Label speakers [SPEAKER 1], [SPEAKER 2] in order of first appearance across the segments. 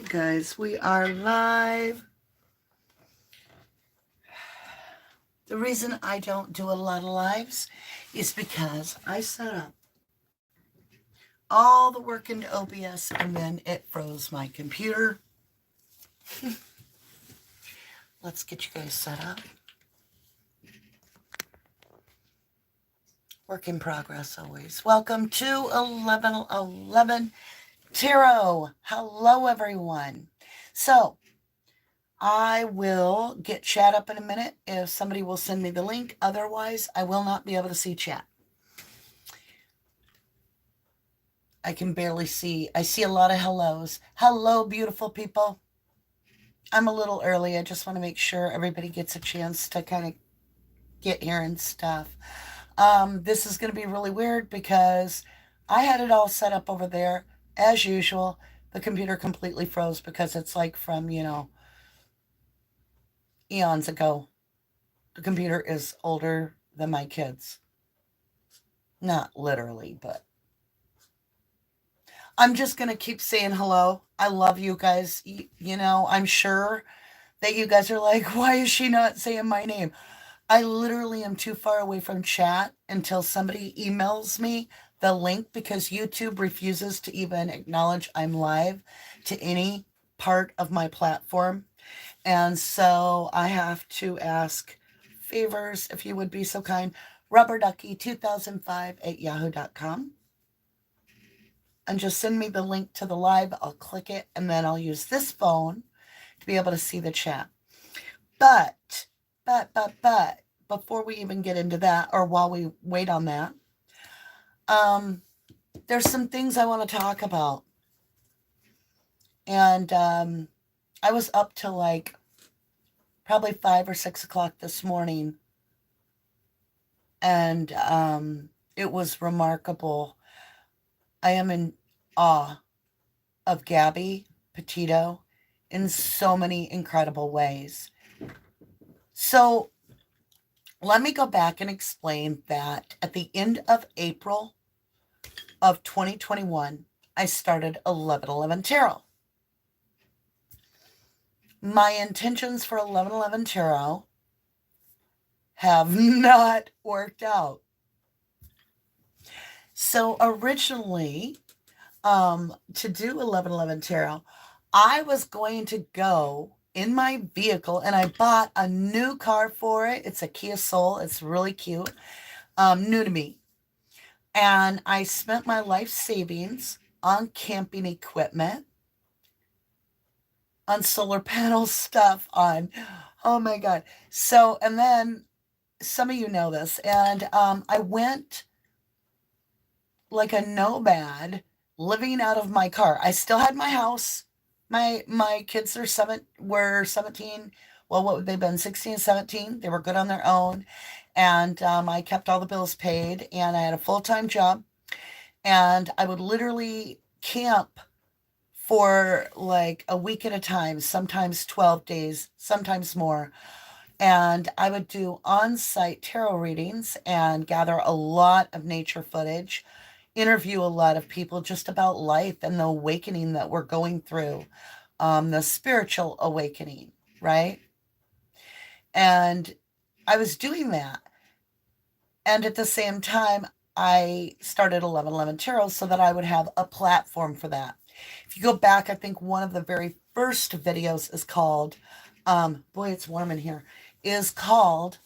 [SPEAKER 1] Guys, we are live. The reason I don't do a lot of lives is because I set up all the work into OBS and then it froze my computer. Let's get you guys set up. Work in progress always. Welcome to 1111 Tarot. Hello, everyone. So, I will get chat up in a minute if somebody will send me the link. Otherwise, I will not be able to see chat. I can barely see. I see a lot of hellos. Hello, beautiful people. I'm a little early. I just want to make sure everybody gets a chance to kind of get here and stuff. This is going to be really weird because I had it all set up over there. As usual, the computer completely froze because it's like from, eons ago. The computer is older than my kids. Not literally, but I'm just going to keep saying hello. I love you guys. I'm sure that you guys are like, why is she not saying my name? I literally am too far away from chat until somebody emails me the link because YouTube refuses to even acknowledge I'm live to any part of my platform. And so I have to ask favors, if you would be so kind. rubberducky2005@yahoo.com. And just send me the link to the live. I'll click it and then I'll use this phone to be able to see the chat. But, before we even get into that, or while we wait on that, there's some things I want to talk about. And I was up till like probably 5 or 6 o'clock this morning. And it was remarkable. I am in awe of Gabby Petito in so many incredible ways. So let me go back and explain that at the end of April of 2021, I started 1111 Tarot. My intentions for 1111 Tarot have not worked out. So originally, to do 1111 Tarot, I was going to go in my vehicle and I bought a new car for it. It's a Kia Soul. It's really cute. New to me. And I spent my life savings on camping equipment, on solar panel stuff, oh my God. So, and then some of you know this, and I went like a nomad living out of my car. I still had my house. My kids were 17. Well, what would they been? 16 and 17. They were good on their own. And I kept all the bills paid and I had a full-time job. And I would literally camp for like a week at a time, sometimes 12 days, sometimes more. And I would do on-site tarot readings and gather a lot of nature footage, interview a lot of people just about life and the awakening that we're going through, the spiritual awakening, right? And I was doing that. And at the same time, I started 1111 Tarot so that I would have a platform for that. If you go back, I think one of the very first videos is called, boy, it's warm in here, is called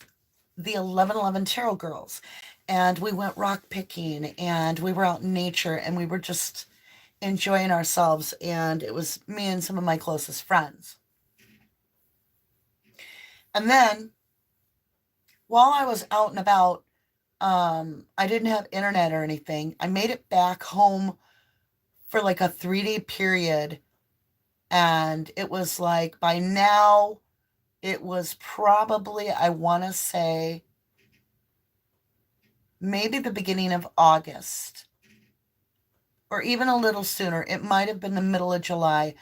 [SPEAKER 1] the 1111 Tarot Girls. And we went rock picking and we were out in nature and we were just enjoying ourselves. And it was me and some of my closest friends. And then while I was out and about, I didn't have internet or anything. I made it back home for like a 3-day period. And it was like, by now, it was probably, I want to say, maybe the beginning of August. Or even a little sooner. It might have been the middle of July.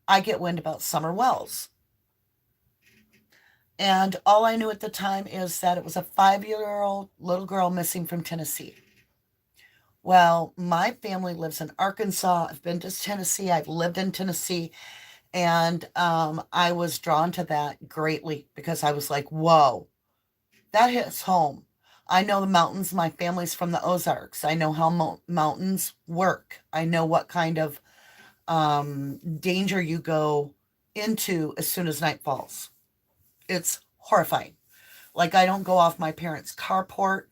[SPEAKER 1] I get wind about Summer Wells. And all I knew at the time is that it was a 5-year-old little girl missing from Tennessee. Well, my family lives in Arkansas. I've been to Tennessee. I've lived in Tennessee. And I was drawn to that greatly because I was like, whoa, that hits home. I know the mountains. My family's from the Ozarks. I know how mountains work. I know what kind of danger you go into as soon as night falls. It's horrifying. Like, I don't go off my parents' carport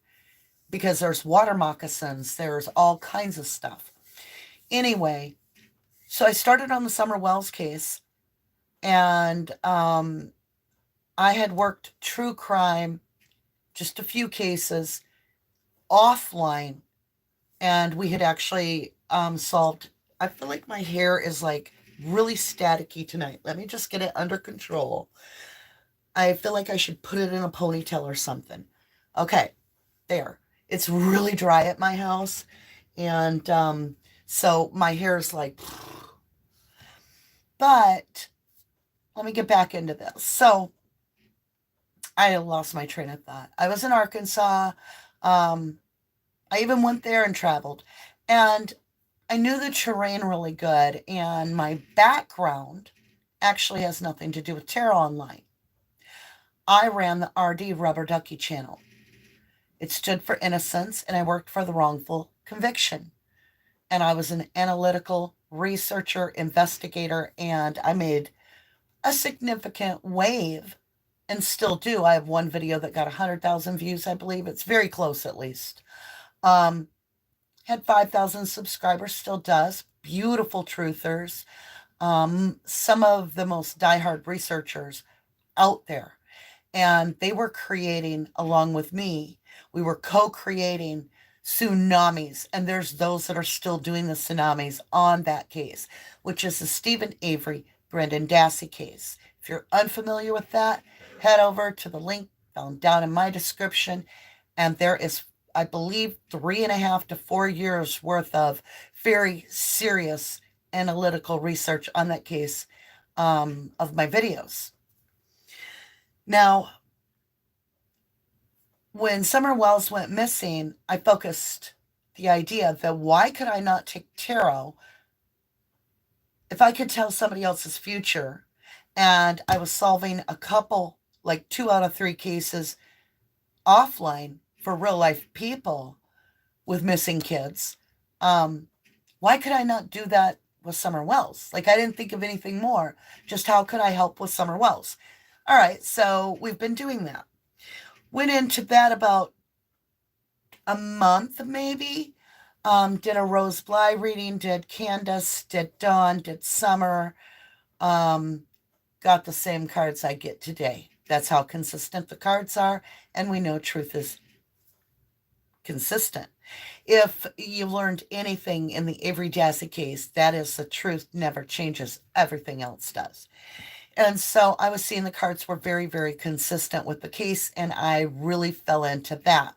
[SPEAKER 1] because there's water moccasins, there's all kinds of stuff. Anyway, so I started on the Summer Wells case, and I had worked true crime, just a few cases, offline, and we had actually solved. I feel like my hair is like really staticky tonight. Let me just get it under control. I feel like I should put it in a ponytail or something. Okay, there. It's really dry at my house. And so my hair is like, but let me get back into this. So I lost my train of thought. I was in Arkansas. I even went there and traveled. And I knew the terrain really good. And my background actually has nothing to do with tarot online. I ran the RD Rubber Ducky channel. It stood for innocence, and I worked for the wrongful conviction. And I was an analytical researcher, investigator, and I made a significant wave and still do. I have one video that got 100,000 views, I believe. It's very close, at least. Had 5,000 subscribers, still does. Beautiful truthers. Some of the most diehard researchers out there. And they were creating, along with me, we were co-creating tsunamis. And there's those that are still doing the tsunamis on that case, which is the Stephen Avery, Brendan Dassey case. If you're unfamiliar with that, head over to the link found down in my description. And there is, I believe, 3.5 to 4 years worth of very serious analytical research on that case of my videos. Now, when Summer Wells went missing, I focused the idea that why could I not take tarot if I could tell somebody else's future? And I was solving a couple, like 2 out of 3 cases offline for real life people with missing kids. Why could I not do that with Summer Wells? Like, I didn't think of anything more. Just how could I help with Summer Wells? All right, so we've been doing that. Went into that about a month, maybe. Did a Rose Bly reading, did Candace, did Dawn, did Summer. Got the same cards I get today. That's how consistent the cards are, and we know truth is consistent. If you learned anything in the Avery Dassey case, that is the truth never changes. Everything else does. And so I was seeing the cards were very, very consistent with the case, and I really fell into that.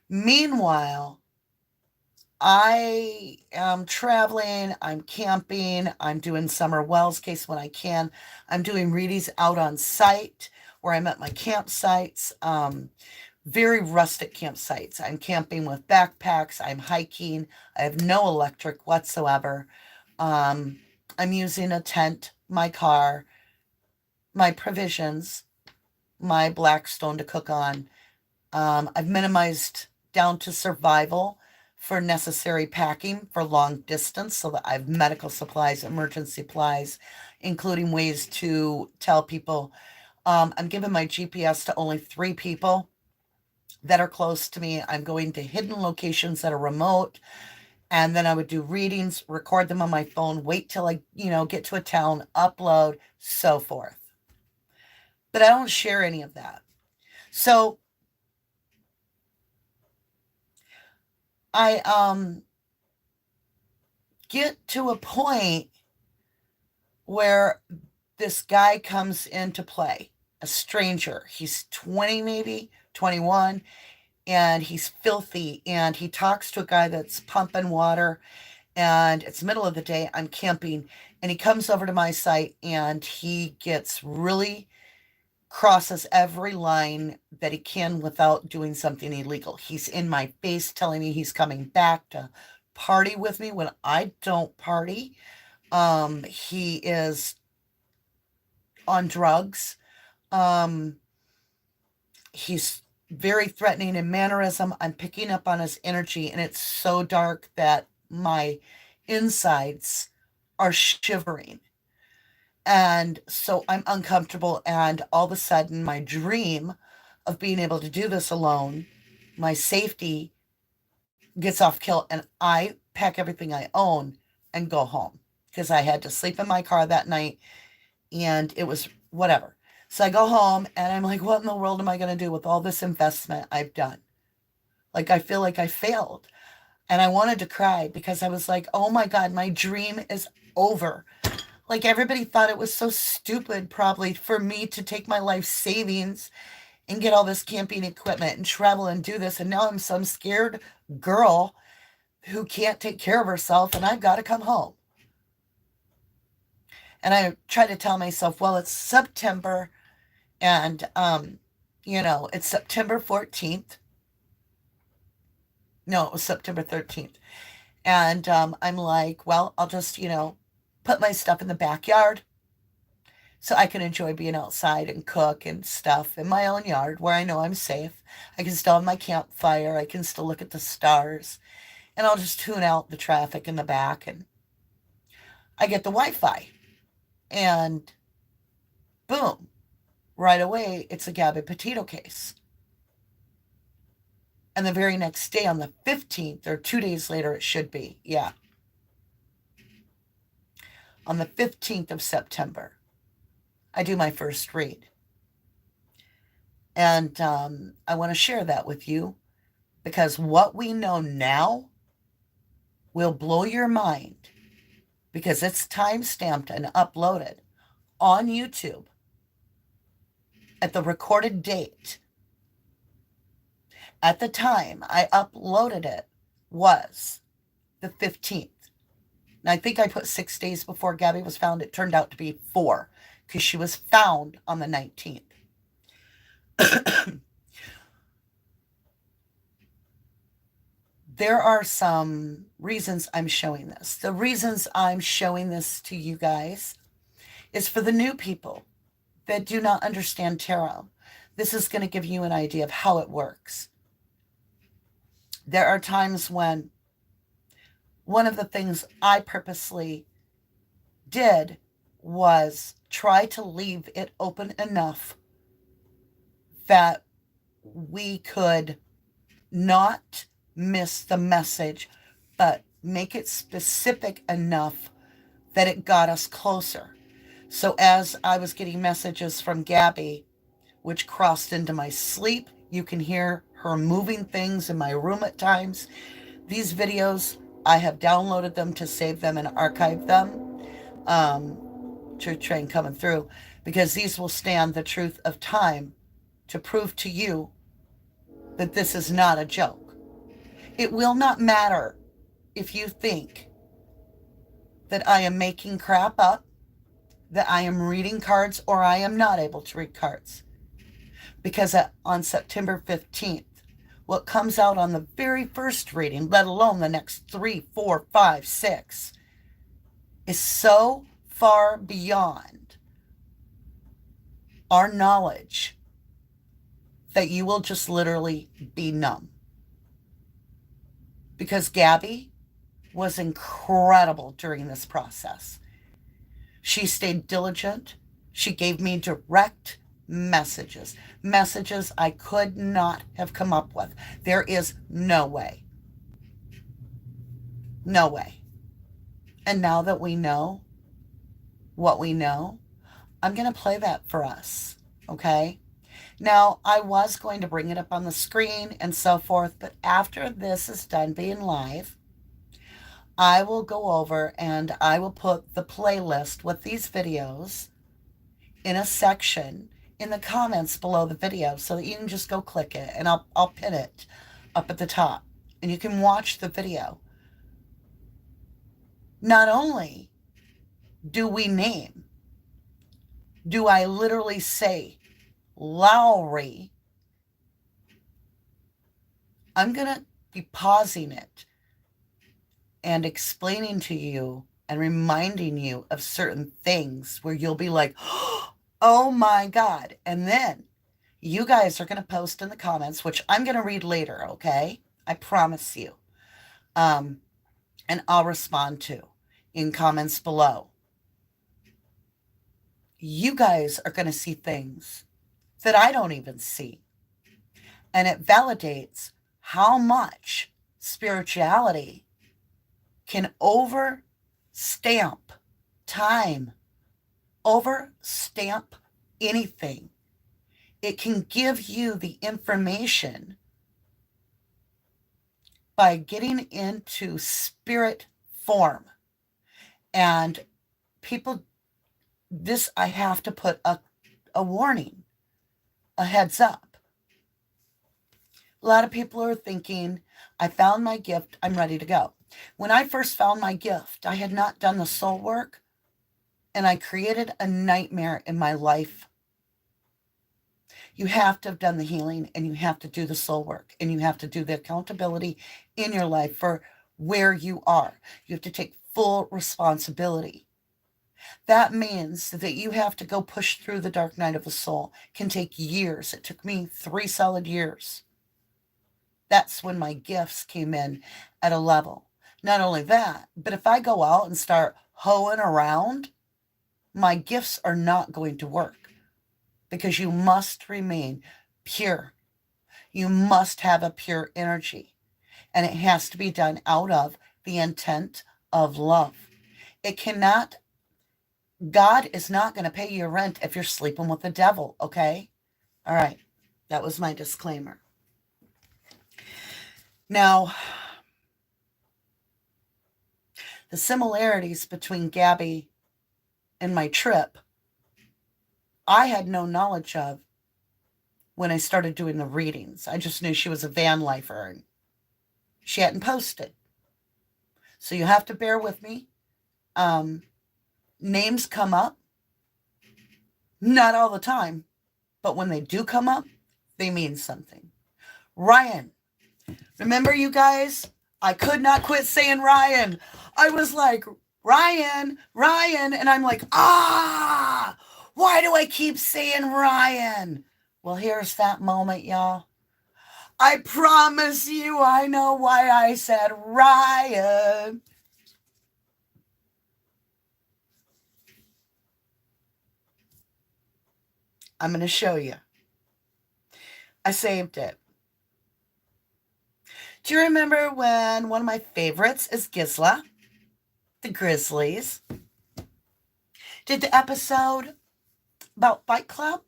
[SPEAKER 1] Meanwhile, I am traveling, I'm camping, I'm doing Summer Wells case when I can. I'm doing readings out on site where I'm at my campsites, very rustic campsites. I'm camping with backpacks, I'm hiking, I have no electric whatsoever. I'm using a tent, my car, my provisions, my black stone to cook on. I've minimized down to survival for necessary packing for long distance so that I have medical supplies, emergency supplies, including ways to tell people. I'm giving my GPS to only 3 people that are close to me. I'm going to hidden locations that are remote. And then I would do readings, record them on my phone, wait till I, get to a town, upload, so forth. But I don't share any of that. So I get to a point where this guy comes into play, a stranger. He's 20, maybe 21, and he's filthy, and he talks to a guy that's pumping water, and it's middle of the day. I'm camping, and he comes over to my site, and he gets really crosses every line that he can without doing something illegal. He's in my face telling me he's coming back to party with me when I don't party. He is on drugs. He's very threatening in mannerism. I'm picking up on his energy, and it's so dark that my insides are shivering. And so I'm uncomfortable, and all of a sudden my dream of being able to do this alone, my safety gets off kilt, and I pack everything I own and go home because I had to sleep in my car that night, and it was whatever. So I go home and I'm like, what in the world am I going to do with all this investment I've done? Like, I feel like I failed. And I wanted to cry because I was like, oh my God, my dream is over. Like, everybody thought it was so stupid, probably, for me to take my life savings and get all this camping equipment and travel and do this. And now I'm some scared girl who can't take care of herself, and I've got to come home. And I try to tell myself, well, it's September, and, it's September 14th. No, it was September 13th. And I'm like, well, I'll just, put my stuff in the backyard so I can enjoy being outside and cook and stuff in my own yard where I know I'm safe. I can still have my campfire. I can still look at the stars. And I'll just tune out the traffic in the back, and I get the Wi-Fi. And boom, right away, it's a Gabby Petito case. And the very next day, on the 15th, or 2 days later, it should be, yeah. On the 15th of September, I do my first read. And I want to share that with you because what we know now will blow your mind because it's time-stamped and uploaded on YouTube at the recorded date. At the time I uploaded it was the 15th. And I think I put 6 days before Gabby was found. It turned out to be 4 because she was found on the 19th. There are some reasons I'm showing this. The reasons I'm showing this to you guys is for the new people that do not understand tarot. This is going to give you an idea of how it works. There are times when one of the things I purposely did was try to leave it open enough that we could not miss the message, but make it specific enough that it got us closer. So as I was getting messages from Gabby, which crossed into my sleep, you can hear her moving things in my room at times. These videos, I have downloaded them to save them and archive them. Truth train coming through, because these will stand the truth of time to prove to you that this is not a joke. It will not matter if you think that I am making crap up, that I am reading cards, or I am not able to read cards. Because on September 15th, what comes out on the very first reading, let alone the next 3, 4, 5, 6, is so far beyond our knowledge that you will just literally be numb. Because Gabby was incredible during this process. She stayed diligent. She gave me direct messages I could not have come up with. There is no way. No way. And now that we know what we know, I'm going to play that for us, okay? Now, I was going to bring it up on the screen and so forth, but after this is done being live, I will go over and I will put the playlist with these videos in a section in the comments below the video so that you can just go click it, and I'll pin it up at the top and you can watch the video. Not only do we name, do I literally say laundrie, I'm going to be pausing it and explaining to you and reminding you of certain things where you'll be like, oh my God. And then you guys are going to post in the comments, which I'm going to read later, okay? I promise you. And I'll respond to in comments below. You guys are going to see things that I don't even see. And it validates how much spirituality can overstamp time, overstamp anything. It can give you the information by getting into spirit form. And people, this I have to put a warning, a heads up. A lot of people are thinking, I found my gift, I'm ready to go. When I first found my gift, I had not done the soul work, and I created a nightmare in my life. You have to have done the healing, and you have to do the soul work, and you have to do the accountability in your life for where you are. You have to take full responsibility. That means that you have to go push through the dark night of the soul. It can take years. It took me 3 solid years. That's when my gifts came in at a level. Not only that, but if I go out and start hoeing around, my gifts are not going to work, because you must remain pure. You must have a pure energy, and it has to be done out of the intent of love. It cannot, God is not going to pay your rent if you're sleeping with the devil, okay? All right, that was my disclaimer. Now, the similarities between Gabby and my trip, I had no knowledge of when I started doing the readings. I just knew she was a van lifer and she hadn't posted. So you have to bear with me. Names come up. Not all the time, but when they do come up, they mean something. Ryan. Remember, you guys? I could not quit saying Ryan. I was like, Ryan, Ryan. And I'm like, why do I keep saying Ryan? Well, here's that moment, y'all. I promise you, I know why I said Ryan. I'm going to show you. I saved it. Do you remember when one of my favorites is Gisla, the Grizzlies, did the episode about Fight Club?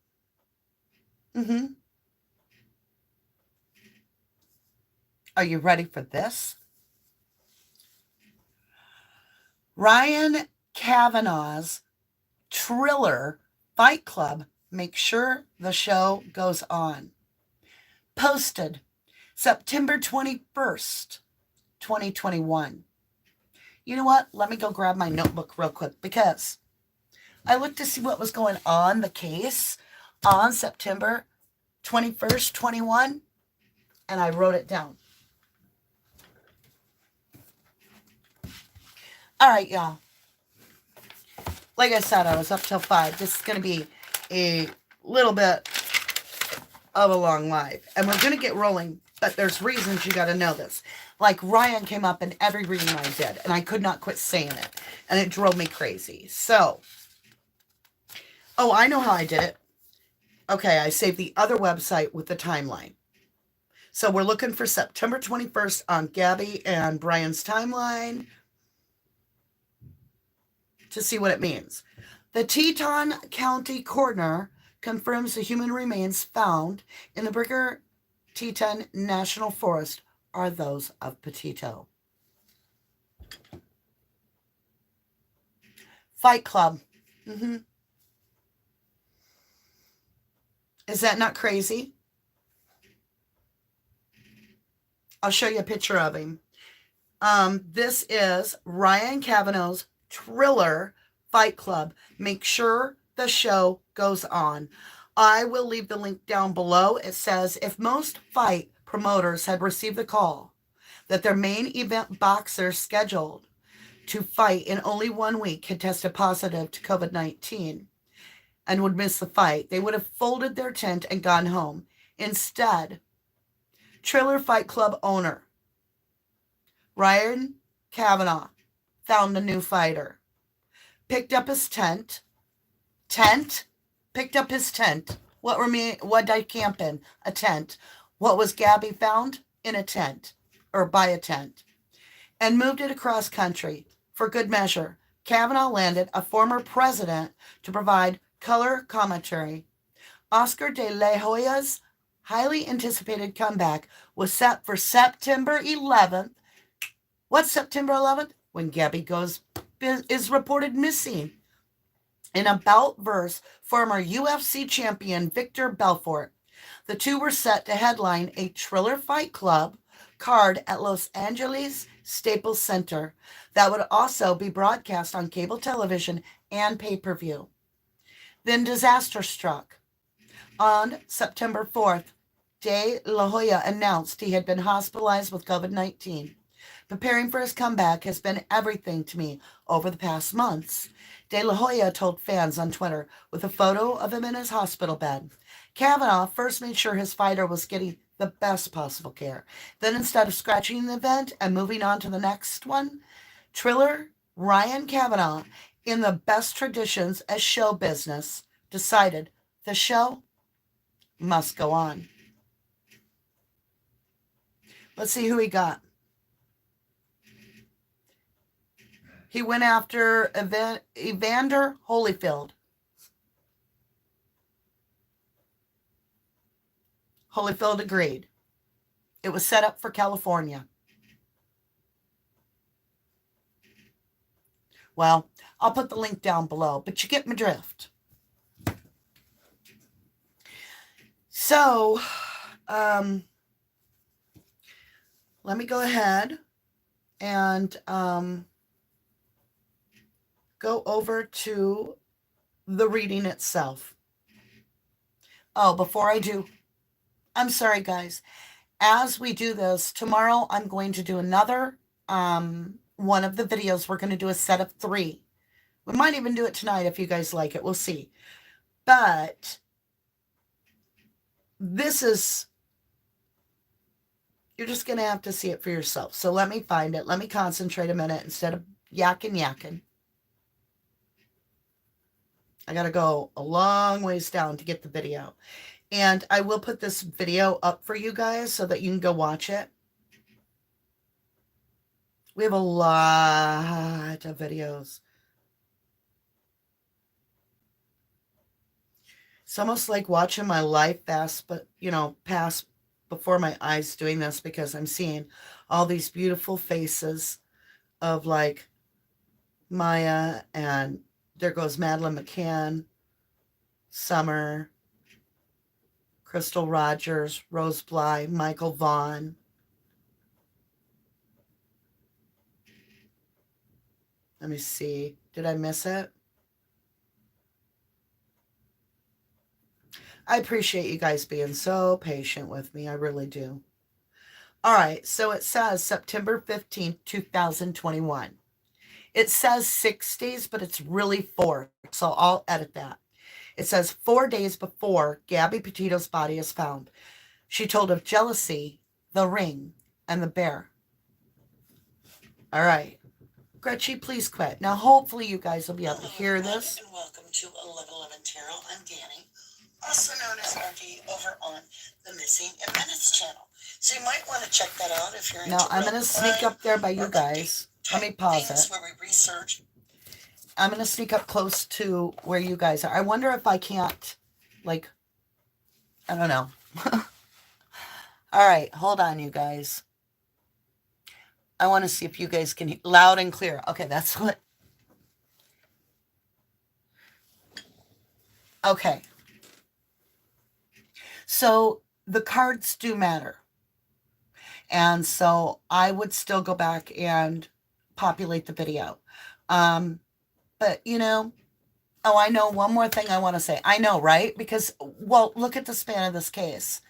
[SPEAKER 1] Are you ready for this? Ryan Kavanaugh's Triller Fight Club, Make Sure the Show Goes On, posted September 21st, 2021. You know what? Let me go grab my notebook real quick, because I looked to see what was going on the case on September 21st, 21, and I wrote it down. All right, y'all. Like I said, I was up till 5. This is going to be a little bit of a long live, and we're going to get rolling, but there's reasons you got to know this. Like, Ryan came up in every reading I did, and I could not quit saying it, and it drove me crazy. So, oh, I know how I did it. Okay, I saved the other website with the timeline. So we're looking for September 21st on Gabby and Brian's timeline to see what it means. The Teton County coroner confirms the human remains found in the Brigger Teton National Forest are those of Petito. Fight Club. Is that not crazy? I'll show you a picture of him. This is Ryan Kavanaugh's Triller Fight Club. Make Sure the Show Goes On. I will leave the link down below. It says, if most fight promoters had received the call that their main event boxer scheduled to fight in only 1 week had tested positive to COVID-19 and would miss the fight, they would have folded their tent and gone home. Instead, Triller Fight Club owner Ryan Kavanaugh found a new fighter, picked up his tent. Picked up his tent. What did I camp in? A tent. What was Gabby found? In a tent, or by a tent, and moved it across country. For good measure, Kavanaugh landed a former president to provide color commentary. Oscar de la Hoya's highly anticipated comeback was set for September 11th. What's September 11th? When Gabby is reported missing. In a bout versus former UFC champion Victor Belfort, the two were set to headline a Triller Fight Club card at Los Angeles Staples Center that would also be broadcast on cable television and pay-per-view. Then disaster struck. On September 4th, De La Hoya announced he had been hospitalized with COVID-19. Preparing for his comeback has been everything to me over the past months, De La Hoya told fans on Twitter with a photo of him in his hospital bed. Kavanaugh first made sure his fighter was getting the best possible care. Then, instead of scratching the event and moving on to the next one, Triller Ryan Kavanaugh, in the best traditions as show business, decided the show must go on. Let's see who he got. He went after Evander Holyfield. Holyfield agreed. It was set up for California. Well, I'll put the link down below, but you get my drift. So, let me go ahead and go over to the reading itself. Oh, before I do, I'm sorry, guys. As we do this, tomorrow I'm going to do another one of the videos. We're going to do a set of 3. We might even do it tonight if you guys like it. We'll see. But this is, you're just going to have to see it for yourself. So let me find it. Let me concentrate a minute instead of yakking. I got to go a long ways down to get the video. And I will put this video up for you guys so that you can go watch it. We have a lot of videos. It's almost like watching my life pass before my eyes doing this, because I'm seeing all these beautiful faces of like Maya, and there goes Madeline McCann, Summer, Crystal Rogers, Rose Bly, Michael Vaughn. Let me see. Did I miss it? I appreciate you guys being so patient with me. I really do. All right. So it says September 15th, 2021. It says 6 days, but it's really 4. So I'll edit that. It says 4 days before Gabby Petito's body is found. She told of jealousy, the ring, and the bear. All right. Gretchen, please quit. Now, hopefully you guys will be able to hear this. And welcome to 1111 Tarot. I'm Dannie, also known as RD, over on the Missing in Minutes channel. So you might want to check that out if you're into Now, I'm going to sneak up there by you guys. Let me pause it. Where we research. I'm going to sneak up close to where you guys are. I wonder if I can't, like, I don't know. All right, hold on, you guys. I want to see if you guys can hear loud and clear. Okay, that's what. Okay. So the cards do matter. And so I would still go back and populate the video. But, Oh, I know one more thing I want to say. I know, right? Because, well, look at the span of this case.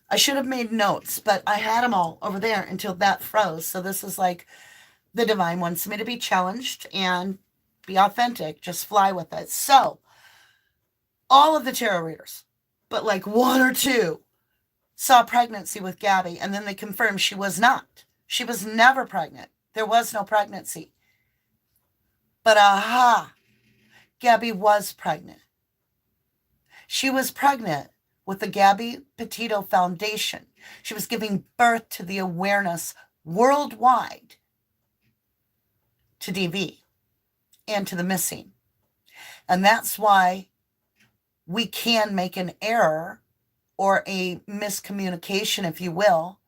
[SPEAKER 1] I should have made notes, but I had them all over there until that froze. So this is like the divine wants me to be challenged and be authentic. Just fly with it. So all of the tarot readers, but like one or two, saw pregnancy with Gabby, and then they confirmed she was not. She was never pregnant. There was no pregnancy. But aha, Gabby was pregnant. She was pregnant with the Gabby Petito Foundation. She was giving birth to the awareness worldwide to DV and to the missing. And that's why we can make an error or a miscommunication, if you will,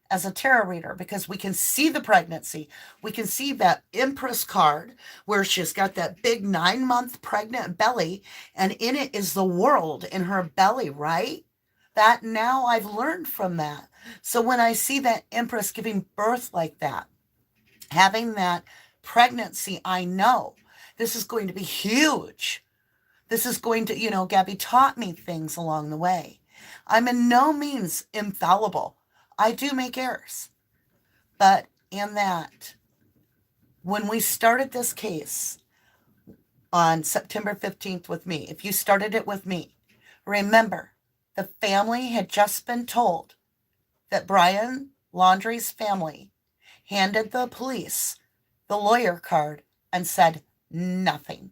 [SPEAKER 1] as a tarot reader, because we can see the pregnancy. We can see that Empress card where she's got that big 9-month pregnant belly, and in it is the world in her belly, right? That now I've learned from that. So when I see that Empress giving birth like that, having that pregnancy, I know this is going to be huge. This is going to, Gabby taught me things along the way. I'm in no means infallible. I do make errors. But in that, when we started this case on September 15th with me, if you started it with me, remember, the family had just been told that Brian Laundrie's family handed the police the lawyer card and said nothing.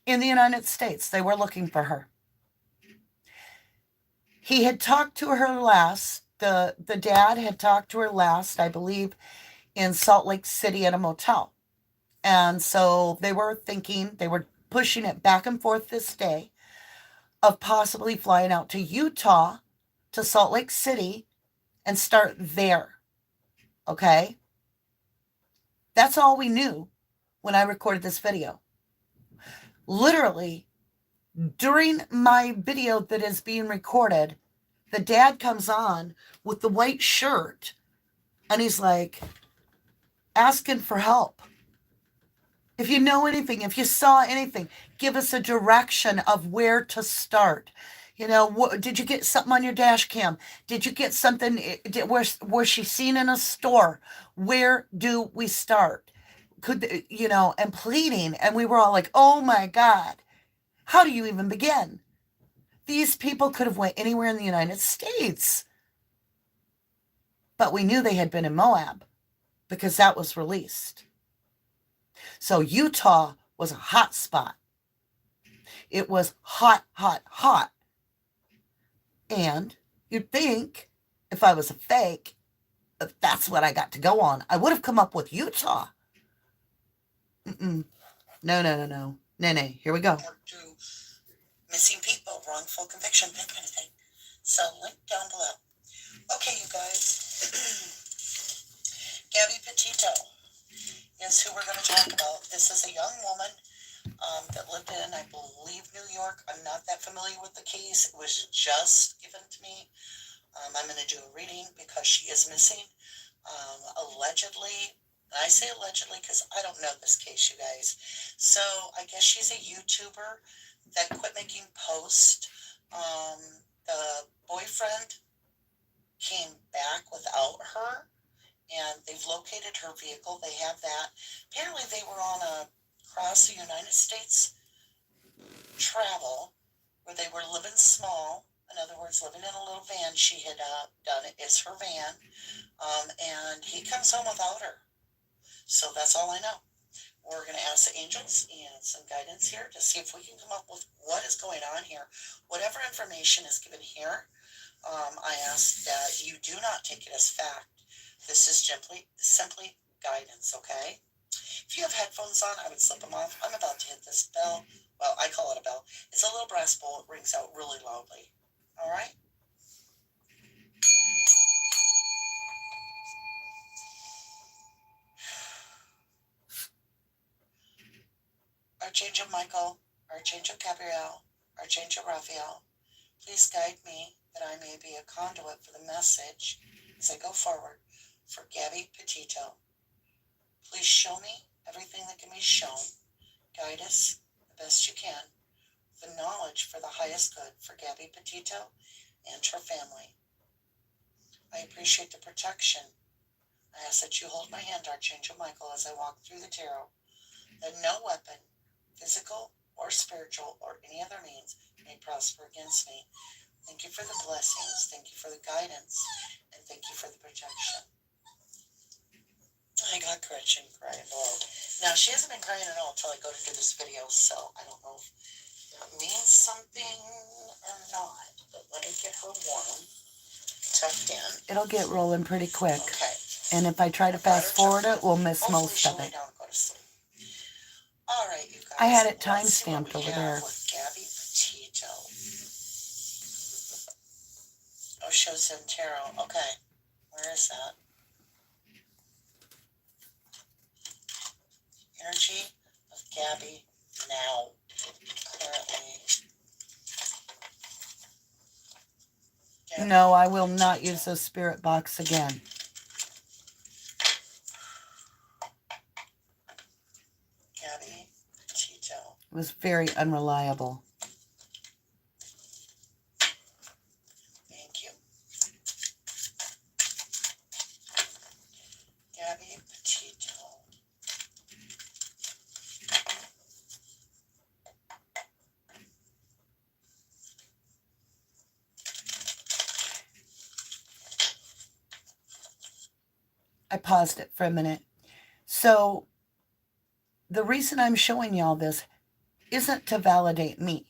[SPEAKER 1] In the United States, they were looking for her. He had talked to her last, the dad had talked to her last, I believe, in Salt Lake City at a motel. And so they were pushing it back and forth this day of possibly flying out to Utah, to Salt Lake City, and start there. Okay? That's all we knew when I recorded this video. Literally, during my video that is being recorded, the dad comes on with the white shirt and he's like asking for help. If you know anything, if you saw anything, give us a direction of where to start. Did you get something on your dash cam? Did you get something? Was she seen in a store? Where do we start? And pleading. And we were all like, oh my God, how do you even begin? These people could have went anywhere in the United States. But we knew they had been in Moab because that was released. So Utah was a hot spot. It was hot, hot, hot. And you'd think if I was a fake, if that's what I got to go on, I would have come up with Utah. No. Nene, here we go.
[SPEAKER 2] To missing people, wrongful conviction, that kind of thing. So link down below. Okay, you guys. Gabby Petito is who we're going to talk about. This is a young woman that lived in, I believe, New York. I'm not that familiar with the case. It was just given to me. I'm going to do a reading because she is missing. Allegedly, and I say allegedly because I don't know this case, you guys. So I guess she's a YouTuber that quit making posts. The boyfriend came back without her, and they've located her vehicle. They have that. Apparently they were on a across the United States travel where they were living small. In other words, living in a little van she had done. It is her van. And he comes home without her. So that's all I know. We're going to ask the angels and some guidance here to see if we can come up with what is going on here. Whatever information is given here, I ask that you do not take it as fact. This is simply guidance, okay? If you have headphones on, I would slip them off. I'm about to hit this bell. Well, I call it a bell. It's a little brass bowl. It rings out really loudly. All right? Archangel Michael, Archangel Gabriel, Archangel Raphael, please guide me that I may be a conduit for the message as I go forward for Gabby Petito. Please show me everything that can be shown. guide us the best you can, the knowledge for the highest good for Gabby Petito and her family. I appreciate the protection. I ask that you hold my hand, Archangel Michael, as I walk through the tarot, that no weapon, physical or spiritual or any other means, may prosper against me. Thank you for the blessings. Thank you for the guidance. And thank you for the protection. I got Gretchen crying below. Now, she hasn't been crying at all until I go to do this video, so I don't know if that means something or not. But let me get her warm, tucked in.
[SPEAKER 1] It'll get rolling pretty quick.
[SPEAKER 2] Okay.
[SPEAKER 1] And if I try to fast forward it, we'll miss most of it.
[SPEAKER 2] Down and go to sleep. All right, you guys.
[SPEAKER 1] I had it time stamped over there.
[SPEAKER 2] With Gabby Petito. Osho Zentero. Okay. Where is that? Energy of Gabby now. Currently. Gabby
[SPEAKER 1] No, I will not use the spirit box again.
[SPEAKER 2] Gabby Petito.
[SPEAKER 1] It was very unreliable.
[SPEAKER 2] Thank you. Gabby Petito.
[SPEAKER 1] I paused it for a minute. So the reason I'm showing y'all this isn't to validate me.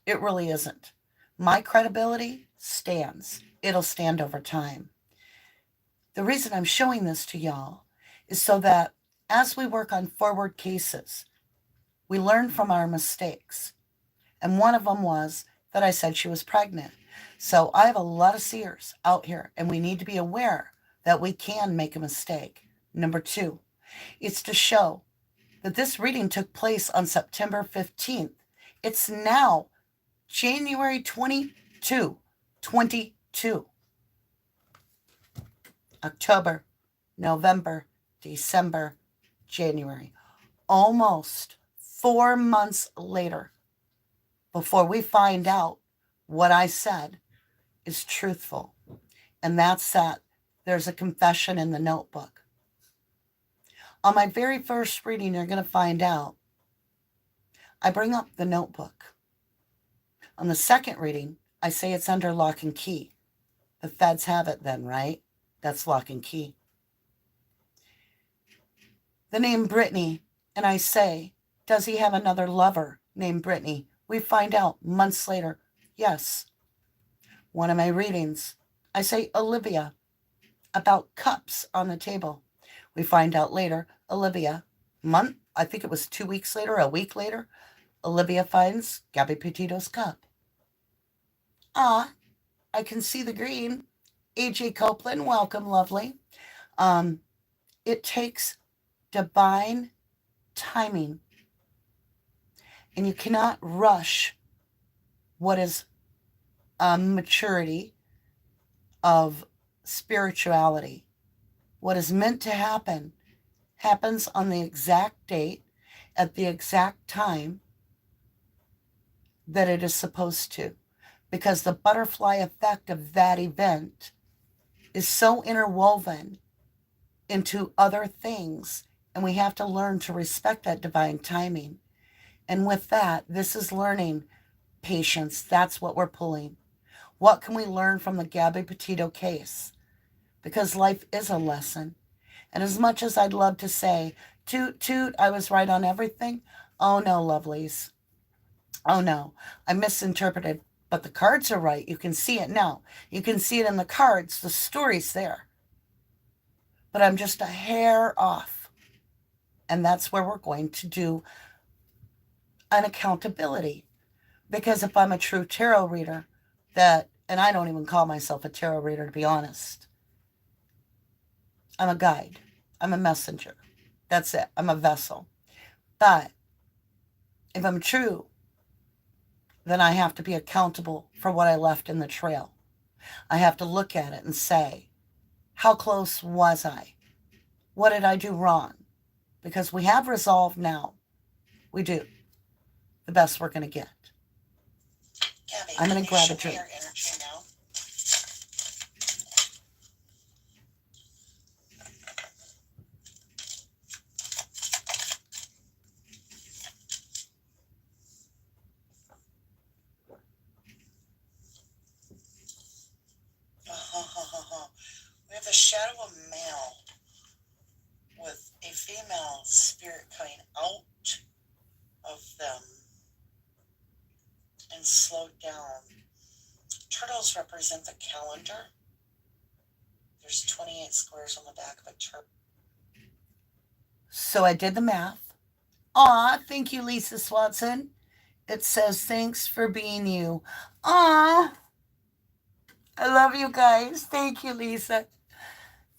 [SPEAKER 1] It really isn't. My credibility stands. It'll stand over time. The reason I'm showing this to y'all is so that as we work on forward cases, we learn from our mistakes. And one of them was that I said she was pregnant. So I have a lot of seers out here, and we need to be aware that we can make a mistake. Number 2, it's to show that this reading took place on September 15th. It's now January 22. October, November, December, January. Almost 4 months later, before we find out what I said is truthful. And that's that there's a confession in the notebook. On my very first reading, you're going to find out, I bring up the notebook. On the second reading, I say it's under lock and key. The feds have it then, right? That's lock and key. The name Brittany, and I say, does he have another lover named Brittany? We find out months later, yes. One of my readings, I say Olivia, about cups on the table. We find out later, Olivia, I think it was 2 weeks later, a week later, Olivia finds Gabby Petito's cup. I can see the green. A.J. Copeland, welcome, lovely. It takes divine timing. And you cannot rush what is maturity of spirituality. What is meant to happen happens on the exact date, at the exact time that it is supposed to. Because the butterfly effect of that event is so interwoven into other things, and we have to learn to respect that divine timing. And with that, this is learning patience. That's what we're pulling. What can we learn from the Gabby Petito case? Because life is a lesson. And as much as I'd love to say, toot, toot, I was right on everything. Oh no, lovelies. Oh no, I misinterpreted. But the cards are right. You can see it now. You can see it in the cards. The story's there. But I'm just a hair off. And that's where we're going to do an accountability. Because if I'm a true tarot reader, and I don't even call myself a tarot reader, to be honest. I'm a guide. I'm a messenger. That's it. I'm a vessel. But if I'm true, then I have to be accountable for what I left in the trail. I have to look at it and say, how close was I? What did I do wrong? Because we have resolve now. We do the best we're going to get.
[SPEAKER 2] Gabby,
[SPEAKER 1] I'm going to grab a
[SPEAKER 2] show me
[SPEAKER 1] drink.
[SPEAKER 2] your energy now? We have the shadow of a male with a female spirit coming out of them and slowed down. Turtles represent the calendar. There's 28 squares on the back of a turtle.
[SPEAKER 1] So I did the math. Aw, thank you, Lisa Swanson. It says, thanks for being you. Aw, I love you guys. Thank you, Lisa.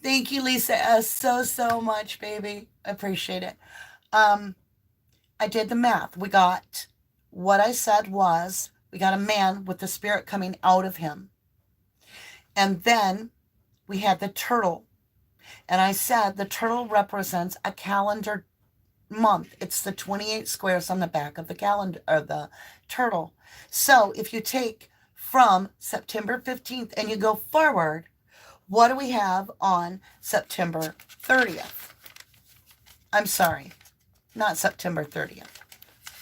[SPEAKER 1] Thank you, Lisa S. So much, baby. I appreciate it. I did the math. We got, what I said was, we got a man with the spirit coming out of him. And then we had the turtle. And I said the turtle represents a calendar month. It's the 28 squares on the back of the calendar, or the turtle. So if you take from September 15th and you go forward, what do we have on September 30th? I'm sorry, not September 30th.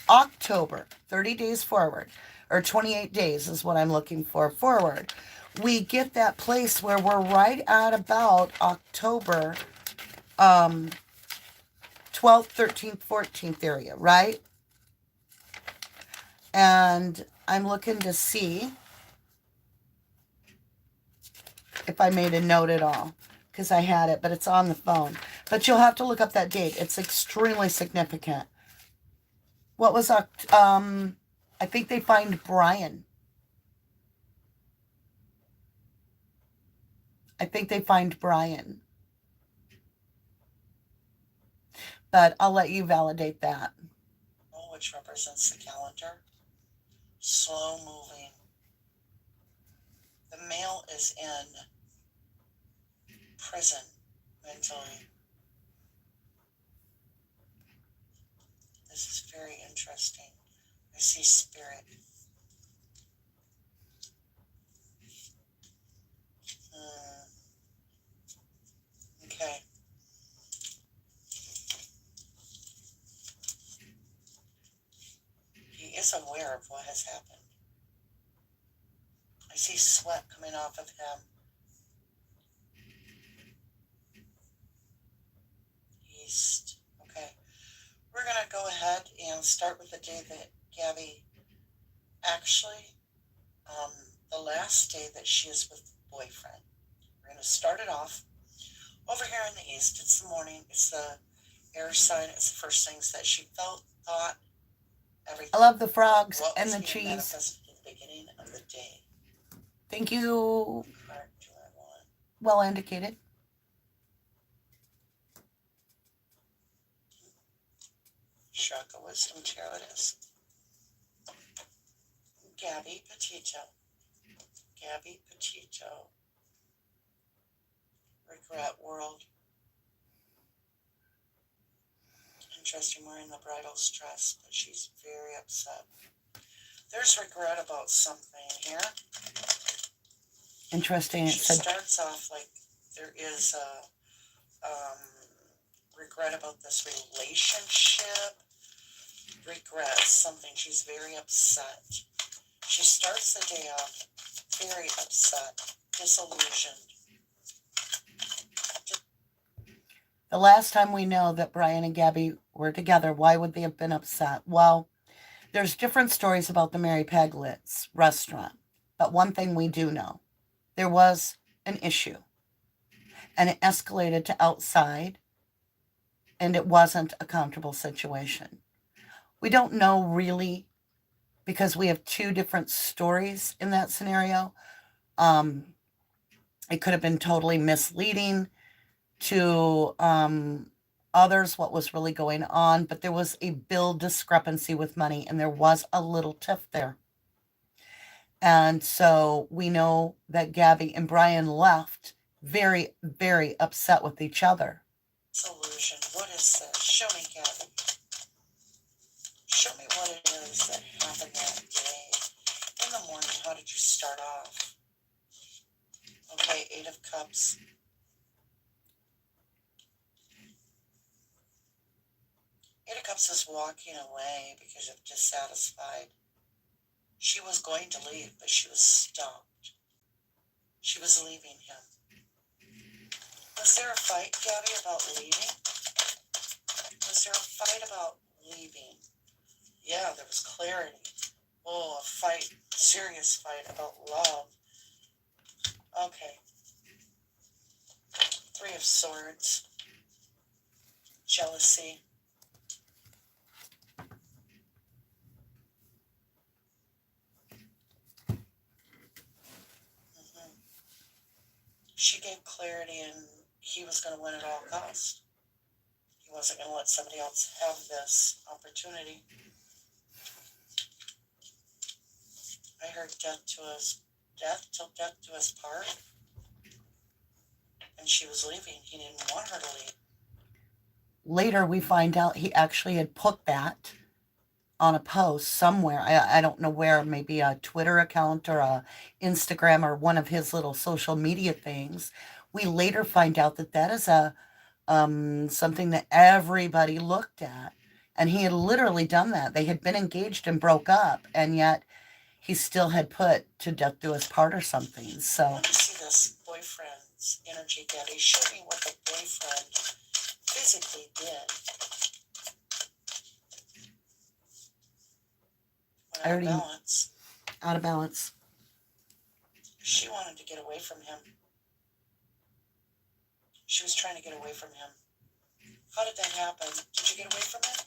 [SPEAKER 1] October, 30 days forward, or 28 days is what I'm looking for forward. We get that place where we're right at about October 12th, 13th, 14th area, right? And I'm looking to see if I made a note at all, because I had it, but it's on the phone. But you'll have to look up that date. It's extremely significant. What was, I think they find Brian. I think they find Brian. But I'll let you validate that.
[SPEAKER 2] Which represents the calendar. Slow moving. The male is in prison mentally. This is very interesting. I see spirit. Okay. He is aware of what has happened. I see sweat coming off of him. East. Okay. We're going to go ahead and start with the day that Gabby actually, the last day that she is with the boyfriend. We're going to start it off over here in the east. It's the morning. It's the air sign. It's the first things that she felt, thought, everything.
[SPEAKER 1] I love the frogs
[SPEAKER 2] what
[SPEAKER 1] and
[SPEAKER 2] was
[SPEAKER 1] the
[SPEAKER 2] being
[SPEAKER 1] cheese.
[SPEAKER 2] manifested at the beginning of the day.
[SPEAKER 1] Thank you.
[SPEAKER 2] Card do I want?
[SPEAKER 1] Well indicated.
[SPEAKER 2] Chakra Wisdom Tarot it is. Gabby Petito. Gabby Petito. Regret World. Interesting, wearing the bridal dress, but she's very upset. There's regret about something here.
[SPEAKER 1] Interesting.
[SPEAKER 2] She starts off like there is a regret about this relationship. Regret something. She's very upset. She starts the day off very upset, disillusioned.
[SPEAKER 1] The last time we know that Brian and Gabby were together, why would they have been upset? Well, there's different stories about the Mary Peglet's restaurant. But one thing we do know, there was an issue. And it escalated to outside. And it wasn't a comfortable situation. We don't know really, because we have two different stories in that scenario. It could have been totally misleading to others what was really going on, but there was a bill discrepancy with money, and there was a little tiff there. And so we know that Gabby and Brian left very, very upset with each other.
[SPEAKER 2] Solution. What is this? Show me, Gabby. Show me what it is that happened that day. In the morning, how did you start off? Okay, 8 of Cups. Eight of Cups is walking away because of dissatisfied. She was going to leave, but she was stopped. She was leaving him. Was there a fight, Gabby, about leaving? Was there a fight about leaving? Yeah, there was clarity. Oh, a fight, serious fight about love. Okay. 3 of Swords. Jealousy. She gave clarity and he was going to win at all costs. He wasn't going to let somebody else have this opportunity. I heard death till death do us part. And she was leaving. He didn't want her to leave.
[SPEAKER 1] Later, we find out he actually had put that on a post somewhere. I don't know where, maybe a Twitter account or a Instagram or one of his little social media things. We later find out that that is a something that everybody looked at. And he had literally done that. They had been engaged and broke up, and yet he still had put to death do us part or something. So
[SPEAKER 2] Let me see this boyfriend's energy, Gabby. Show me what the boyfriend physically did. When out of balance.
[SPEAKER 1] Out of balance.
[SPEAKER 2] She wanted to get away from him. She was trying to get away from him. How did that happen? Did you get away from him?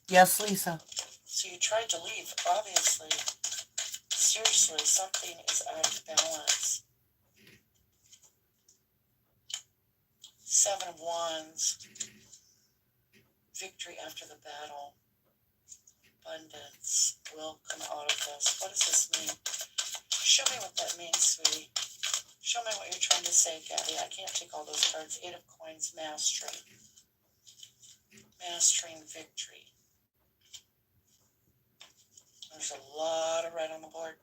[SPEAKER 1] Yes, Lisa.
[SPEAKER 2] So you tried to leave, obviously. Seriously, something is out of balance. 7 of Wands. Victory after the battle. Abundance will come out of this. What does this mean? Show me what that means, sweetie. Show me what you're trying to say, Gabby. I can't take all those cards. 8 of Coins, Mastery. Mastering victory. There's a lot of red on the board.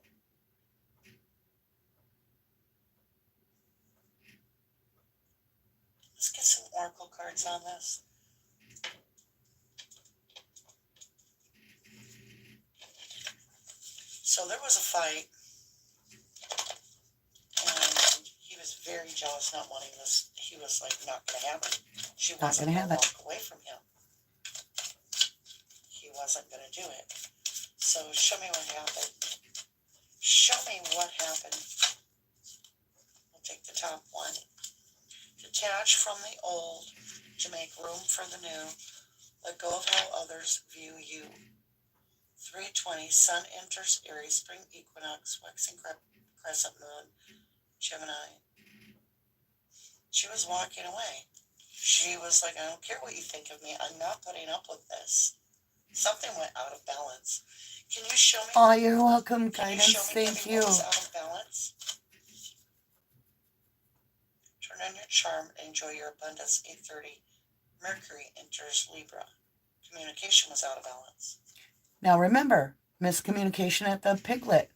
[SPEAKER 2] Let's get some oracle cards on this. So there was a fight, and he was very jealous, not wanting this. He was like, not going to have it. She wasn't going to walk away from him. He wasn't going to do it. So show me what happened. Show me what happened. We'll take the top one. Detach from the old to make room for the new. Let go of how others view you. 3:20, Sun enters Aries, spring equinox, waxing crescent moon, Gemini. She was walking away. She was like, I don't care what you think of me. I'm not putting up with this. Something went out of balance. Can you show me?
[SPEAKER 1] Oh, you're welcome, guidance. Thank you.
[SPEAKER 2] What was out of balance? Turn on your charm and enjoy your abundance. 8:30, Mercury enters Libra. Communication was out of balance.
[SPEAKER 1] Now remember, miscommunication at the Piglet.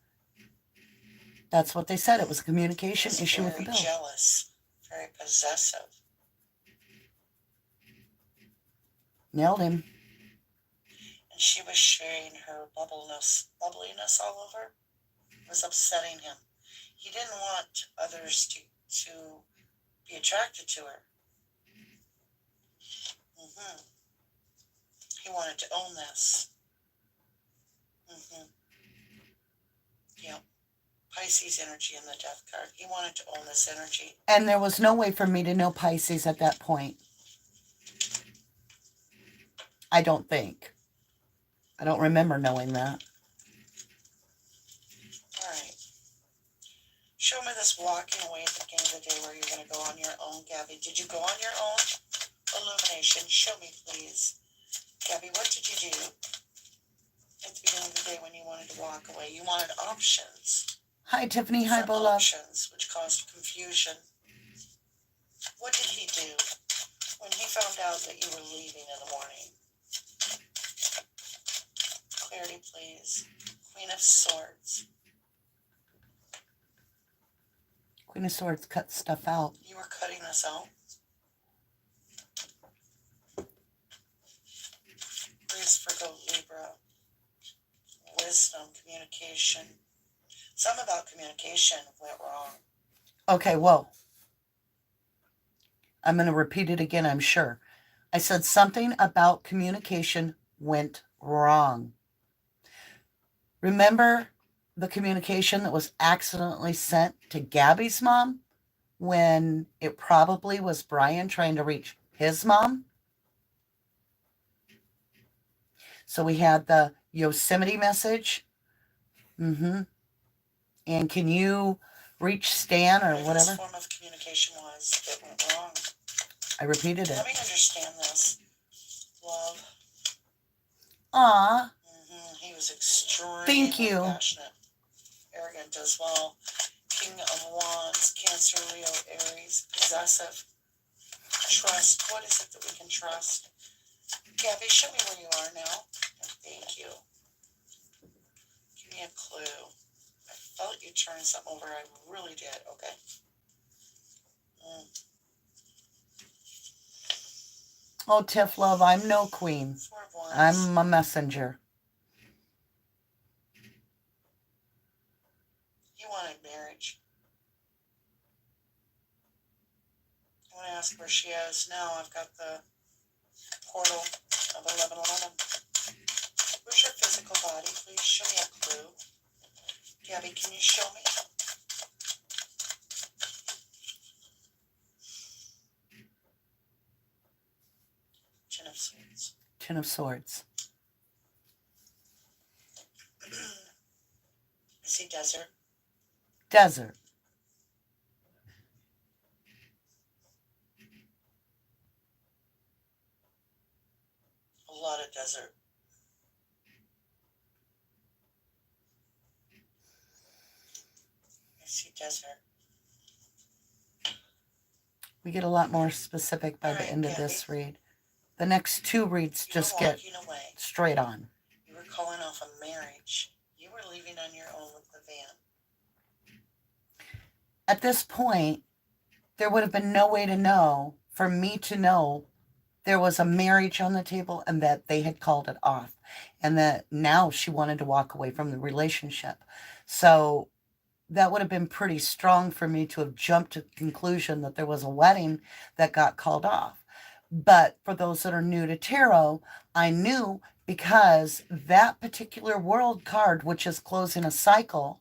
[SPEAKER 1] That's what they said. It was a communication issue with the bill.
[SPEAKER 2] Very jealous, very possessive.
[SPEAKER 1] Nailed him.
[SPEAKER 2] And she was sharing her bubbliness all over. It was upsetting him. He didn't want others to be attracted to her. He wanted to own this. Yep. Pisces energy in the death card. He wanted to own this energy.
[SPEAKER 1] And there was no way for me to know Pisces at that point. I don't think. I don't remember knowing that.
[SPEAKER 2] All right. Show me this walking away at the beginning of the day where you're going to go on your own, Gabby. Did you go on your own? Illumination. Show me, please. Gabby, what did you do at the beginning of the day when you wanted to walk away? You wanted options.
[SPEAKER 1] Hi, Tiffany. Hi, Bola.
[SPEAKER 2] Options, which caused confusion. What did he do when he found out that you were leaving in the morning? clarity, please. Queen of Swords.
[SPEAKER 1] Queen of Swords cut stuff out.
[SPEAKER 2] You were cutting this out. Breeze, Virgo, Libra. Wisdom, communication. Something about communication went wrong.
[SPEAKER 1] Okay, whoa. I'm going to repeat it again, I'm sure. I said something about communication went wrong. Remember the communication that was accidentally sent to Gabby's mom when it probably was Brian trying to reach his mom? So we had the Yosemite message. And can you reach Stan or whatever?
[SPEAKER 2] This form of communication was that went wrong.
[SPEAKER 1] I repeated it.
[SPEAKER 2] Let me understand this. Love.
[SPEAKER 1] Aw.
[SPEAKER 2] He was extremely
[SPEAKER 1] Thank you.
[SPEAKER 2] passionate, arrogant as well. King of Wands, Cancer, Leo, Aries, possessive. Trust. What is it that we can trust? Gabby, show me where you are now. Thank you. Give me a clue. I felt you turn something over. I really did. Okay.
[SPEAKER 1] Oh, Tiff love, I'm no queen.
[SPEAKER 2] Four of Wands.
[SPEAKER 1] I'm a messenger.
[SPEAKER 2] You wanted marriage. I want to ask where she is now. I've got the portal of 1111. Where's your physical body? Please show me a clue. Gabby, can you show me? Ten of Swords.
[SPEAKER 1] Ten of Swords.
[SPEAKER 2] I see desert.
[SPEAKER 1] Desert.
[SPEAKER 2] A lot of desert. I see desert.
[SPEAKER 1] We get a lot more specific by
[SPEAKER 2] All
[SPEAKER 1] the
[SPEAKER 2] right,
[SPEAKER 1] end of
[SPEAKER 2] Gabby.
[SPEAKER 1] this read. The next two reads
[SPEAKER 2] You
[SPEAKER 1] just
[SPEAKER 2] were
[SPEAKER 1] get
[SPEAKER 2] walking away.
[SPEAKER 1] straight on.
[SPEAKER 2] You were calling off a marriage. You were leaving on your own with the van.
[SPEAKER 1] At this point, there would have been no way to know, for me to know, there was a marriage on the table and that they had called it off. And that now she wanted to walk away from the relationship. So that would have been pretty strong for me to have jumped to the conclusion that there was a wedding that got called off. But for those that are new to tarot, I knew because that particular world card, which is closing a cycle,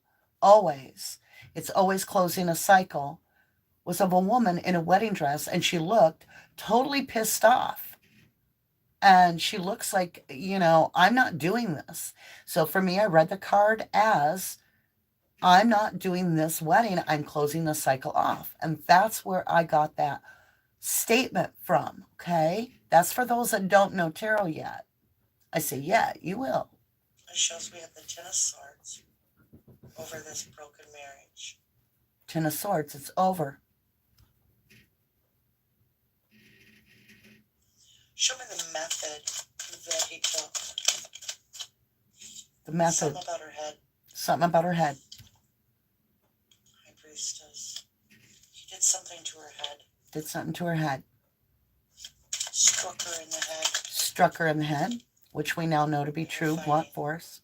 [SPEAKER 1] it's always closing a cycle, was of a woman in a wedding dress, and she looked totally pissed off. And she looks like, I'm not doing this. So for me, I read the card as, I'm not doing this wedding. I'm closing the cycle off. And that's where I got that statement from, okay? That's for those that don't know tarot yet. I say, yeah, you will.
[SPEAKER 2] It shows we have the Ten of Swords over this broken marriage.
[SPEAKER 1] Ten of Swords, it's over.
[SPEAKER 2] Show me the method that he took.
[SPEAKER 1] The method.
[SPEAKER 2] Something about her head.
[SPEAKER 1] Something about her head.
[SPEAKER 2] High Priestess. He did something to her head.
[SPEAKER 1] Did something to her head.
[SPEAKER 2] Struck her in the head.
[SPEAKER 1] Struck her in the head, which we now know to be true. Blunt force.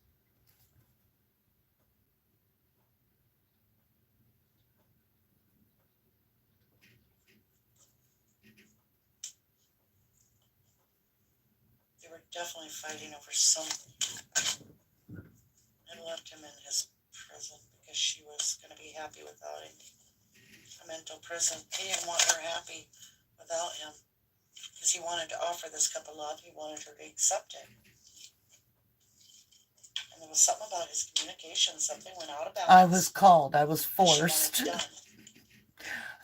[SPEAKER 2] They were definitely fighting over something. And left him in his prison because she was going to be happy without him. A mental prison. He didn't want her happy without him because he wanted to offer this cup of love. He wanted her to accept it. And there was something about his communication. Something went out of balance.
[SPEAKER 1] I was called. I was
[SPEAKER 2] She wanted
[SPEAKER 1] forced.
[SPEAKER 2] it done.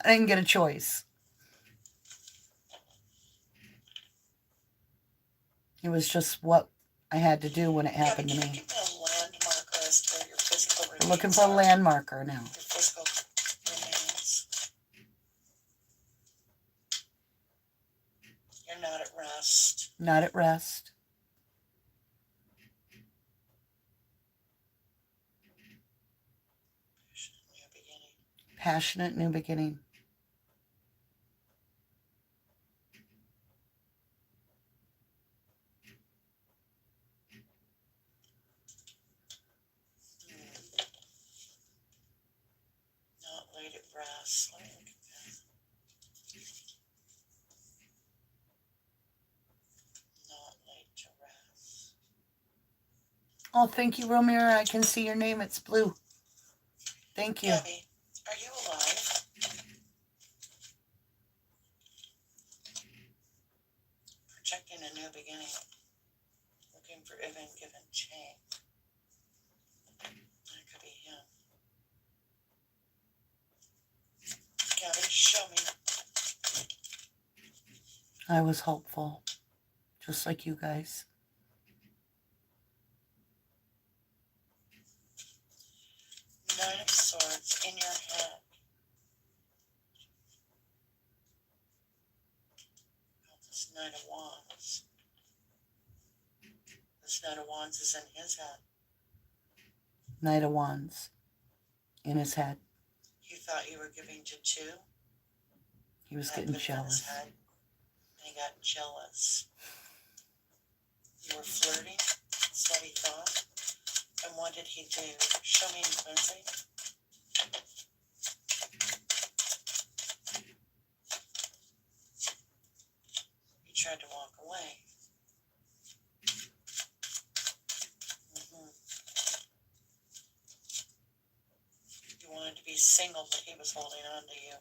[SPEAKER 1] I didn't get a choice. It was just what I had to do when it happened to
[SPEAKER 2] Can you
[SPEAKER 1] me.
[SPEAKER 2] give me a landmarker as to where your physical remains
[SPEAKER 1] We're looking for a
[SPEAKER 2] are?
[SPEAKER 1] land marker now.
[SPEAKER 2] Your physical remains. You're not at rest.
[SPEAKER 1] Not at rest. Passionate new beginning.
[SPEAKER 2] Not late at rest. Let me look at that. Not late to rest.
[SPEAKER 1] Oh, thank you, Romira. I can see your name. It's blue. Thank you.
[SPEAKER 2] Gabby, are you alive? Projecting a new beginning. Looking for even given chain. That could be him. Gabby, show me.
[SPEAKER 1] I was hopeful, just like you guys.
[SPEAKER 2] Nine of Swords in your head. This Knight of Wands. This Knight of Wands is in his head.
[SPEAKER 1] Knight of Wands in his head.
[SPEAKER 2] You thought you were giving to two?
[SPEAKER 1] He was getting jealous.
[SPEAKER 2] And he got jealous. You were flirting? That's what he thought. And what did he do? Show me, Lindsay. He tried to walk away. You wanted to be single, but he was holding on to you.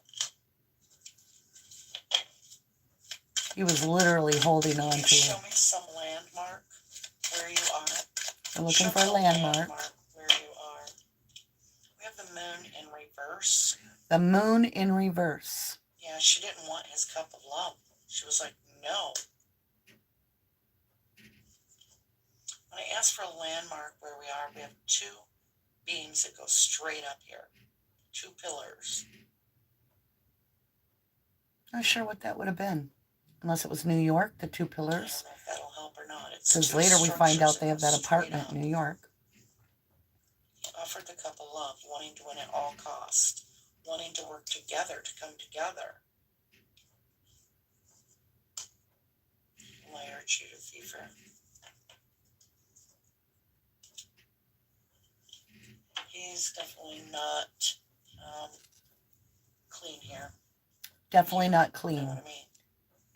[SPEAKER 1] He was literally holding on to her.
[SPEAKER 2] Show me some landmark where you are.
[SPEAKER 1] I'm looking for a landmark.
[SPEAKER 2] Where you are. We have the moon in reverse.
[SPEAKER 1] The moon in reverse.
[SPEAKER 2] Yeah, she didn't want his cup of love. She was like, no. When I ask for a landmark where we are, we have two beams that go straight up here. Two pillars.
[SPEAKER 1] Not sure what that would have been. Unless it was New York, the two pillars.
[SPEAKER 2] I don't know if that'll help or not.
[SPEAKER 1] Because later we find out they have that apartment in New York.
[SPEAKER 2] He offered the couple love, wanting to win at all costs, wanting to work together, to come together. Liar, cheater, thiefer. He's definitely not clean here.
[SPEAKER 1] Definitely not clean.
[SPEAKER 2] You know what I mean?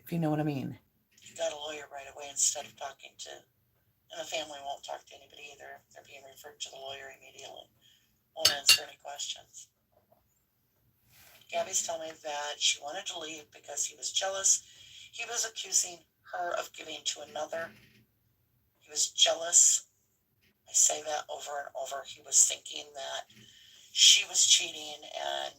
[SPEAKER 1] If you know what I mean.
[SPEAKER 2] You got a lawyer right away instead of talking to, and the family won't talk to anybody either. They're being referred to the lawyer immediately. Won't answer any questions. Gabby's telling me that she wanted to leave because he was jealous. He was accusing her of giving to another. He was jealous. I say that over and over. He was thinking that she was cheating and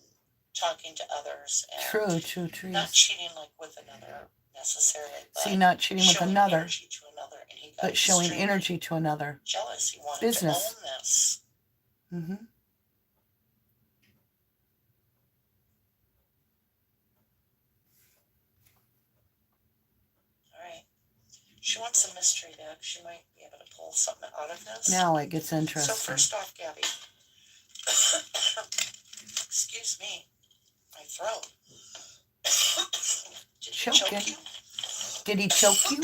[SPEAKER 2] talking to others. And
[SPEAKER 1] True.
[SPEAKER 2] not cheating like with another necessarily.
[SPEAKER 1] See, not cheating with another,
[SPEAKER 2] to another, and he got
[SPEAKER 1] but showing energy to another.
[SPEAKER 2] Jealous. He wanted
[SPEAKER 1] business.
[SPEAKER 2] to own this.
[SPEAKER 1] Mm-hmm.
[SPEAKER 2] All right. She wants a mystery deck. She might be able to pull something out of this.
[SPEAKER 1] Now it gets interesting.
[SPEAKER 2] So first off, Gabby. Excuse me. My throat. Did he choke you?
[SPEAKER 1] Did he choke you?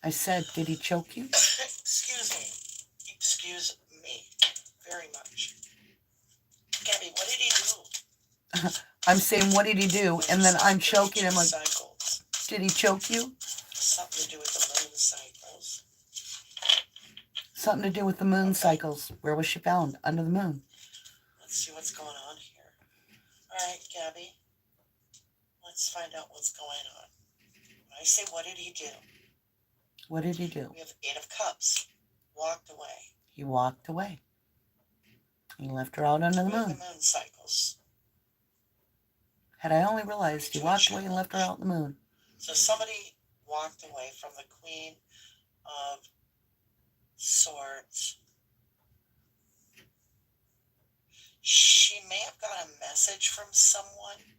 [SPEAKER 1] I said, did he choke you?
[SPEAKER 2] Excuse me. Excuse me. Very much. Gabby, what did he do?
[SPEAKER 1] I'm saying, what did he do? And then I'm choking him like, did he choke you?
[SPEAKER 2] Something to do with the moon cycles.
[SPEAKER 1] Something to do with the moon cycles. Where was she found? Under the moon.
[SPEAKER 2] Let's see what's going on here. All right, Gabby. Let's find out what's going on. When I say, what did he do?
[SPEAKER 1] What did he do?
[SPEAKER 2] We have 8 of Cups. Walked away.
[SPEAKER 1] He walked away. He left her out under the moon.
[SPEAKER 2] The moon cycles.
[SPEAKER 1] Had I only realized he walked away and left her out in the moon.
[SPEAKER 2] So somebody walked away from the Queen of Swords. She may have got a message from someone.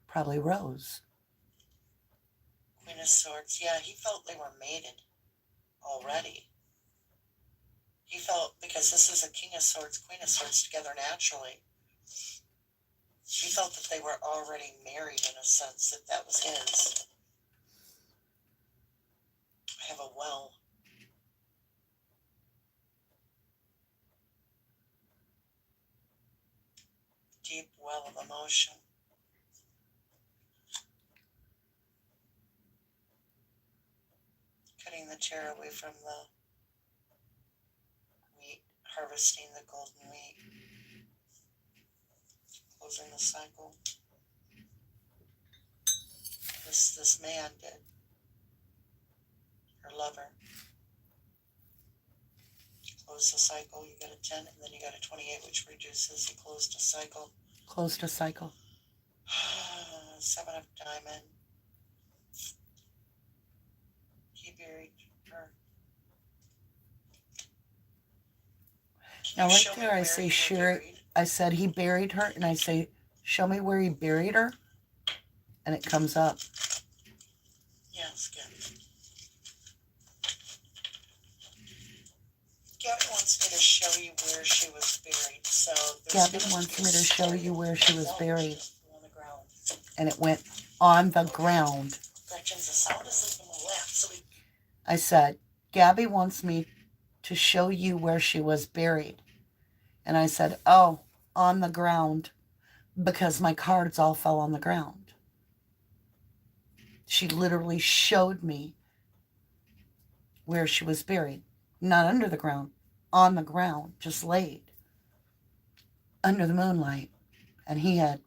[SPEAKER 1] Probably Rose.
[SPEAKER 2] Queen of Swords. Yeah, he felt they were mated. already. He felt, because this is a King of Swords, Queen of Swords together naturally, he felt that they were already married in a sense, that that was his. I have a well. Deep well of emotion. Cutting the chair away from the wheat, harvesting the golden wheat, closing the cycle. This man did. Her lover. Close the cycle, you get a 10, and then you got a 28, which reduces. He closed a cycle.
[SPEAKER 1] Closed a cycle.
[SPEAKER 2] 7 of diamond. He buried her.
[SPEAKER 1] Now right there I say sure. I said he buried her, and I say, show me where he buried her. And it comes up.
[SPEAKER 2] Yes, Gabby. Gabby wants me to show you where she was buried. So
[SPEAKER 1] Gabby wants me to show you where she was buried. On the ground. And it went on the ground.
[SPEAKER 2] Gretchen's a sound asleep on the lap, so we...
[SPEAKER 1] I said, Gabby wants me to show you where she was buried. And I said, oh, on the ground, because my cards all fell on the ground. She literally showed me where she was buried. Not under the ground, on the ground, just laid under the moonlight. And he had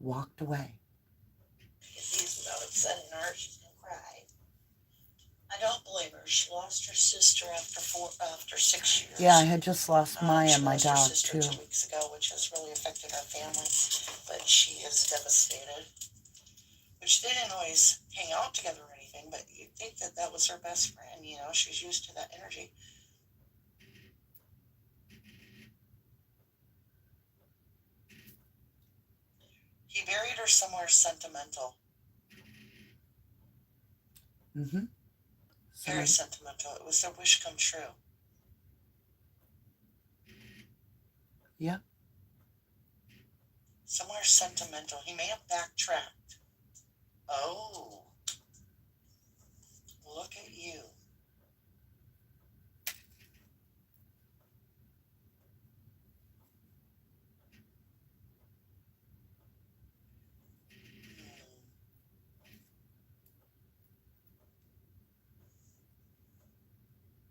[SPEAKER 1] walked away.
[SPEAKER 2] Because he's without upsetting her, she's going to cry. I don't blame her. She lost her sister after 6 years.
[SPEAKER 1] Yeah, I had just lost Maya, my dog,
[SPEAKER 2] her sister
[SPEAKER 1] too.
[SPEAKER 2] 2 weeks ago, which has really affected our family. But she is devastated. Which they didn't always hang out together or anything, but you'd think that that was her best friend, you know? She's used to that energy. He buried her somewhere sentimental.
[SPEAKER 1] Mm-hmm.
[SPEAKER 2] Very sentimental. It was their wish come true.
[SPEAKER 1] Yeah.
[SPEAKER 2] Somewhere sentimental. He may have backtracked. Oh. Look at you.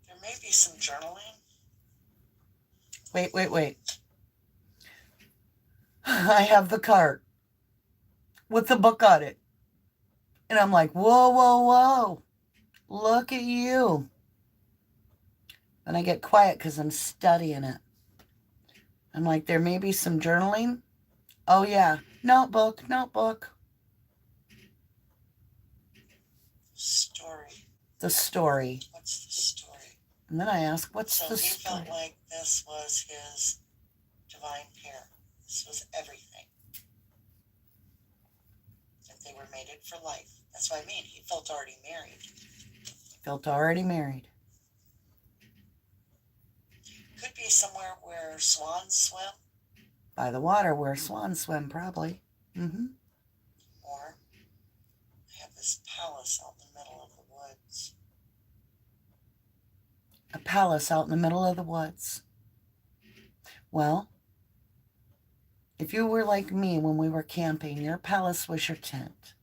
[SPEAKER 2] There may be some journaling.
[SPEAKER 1] Wait. I have the card with the book on it. And I'm like, whoa. Look at you. And I get quiet because I'm studying it. I'm like, there may be some journaling. Oh, yeah. Notebook.
[SPEAKER 2] Story.
[SPEAKER 1] The story.
[SPEAKER 2] What's the story?
[SPEAKER 1] And then I ask, what's the story?
[SPEAKER 2] So he felt like this was his divine pair. This was everything. That they were mated for life. That's what I mean. He felt already married. Could be somewhere where swans swim.
[SPEAKER 1] By the water where swans swim, probably. Mm-hmm.
[SPEAKER 2] Or they have this palace out in the middle of the woods.
[SPEAKER 1] A palace out in the middle of the woods. Well, if you were like me when we were camping, your palace was your tent.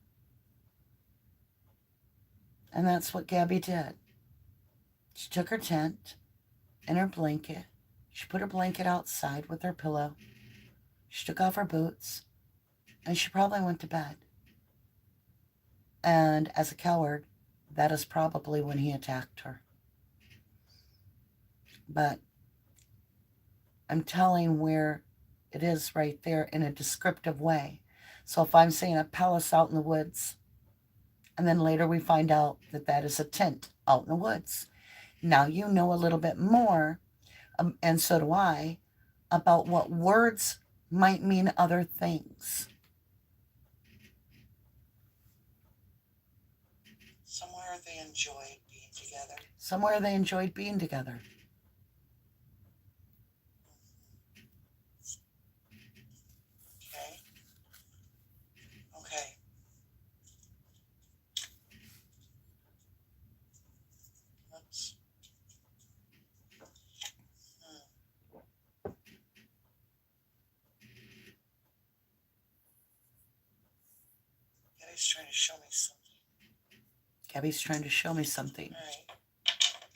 [SPEAKER 1] And that's what Gabby did. She took her tent and her blanket. She put her blanket outside with her pillow. She took off her boots. And she probably went to bed. And as a coward, that is probably when he attacked her. But I'm telling where it is right there in a descriptive way. So if I'm saying a palace out in the woods, and then later we find out that that is a tent out in the woods. Now you know a little bit more, and so do I, about what words might mean other things.
[SPEAKER 2] Somewhere they enjoyed being together.
[SPEAKER 1] Somewhere they enjoyed being together.
[SPEAKER 2] Okay. Okay. Let's. Gabby's trying to show me something.
[SPEAKER 1] Gabby's trying to show me something.
[SPEAKER 2] All right.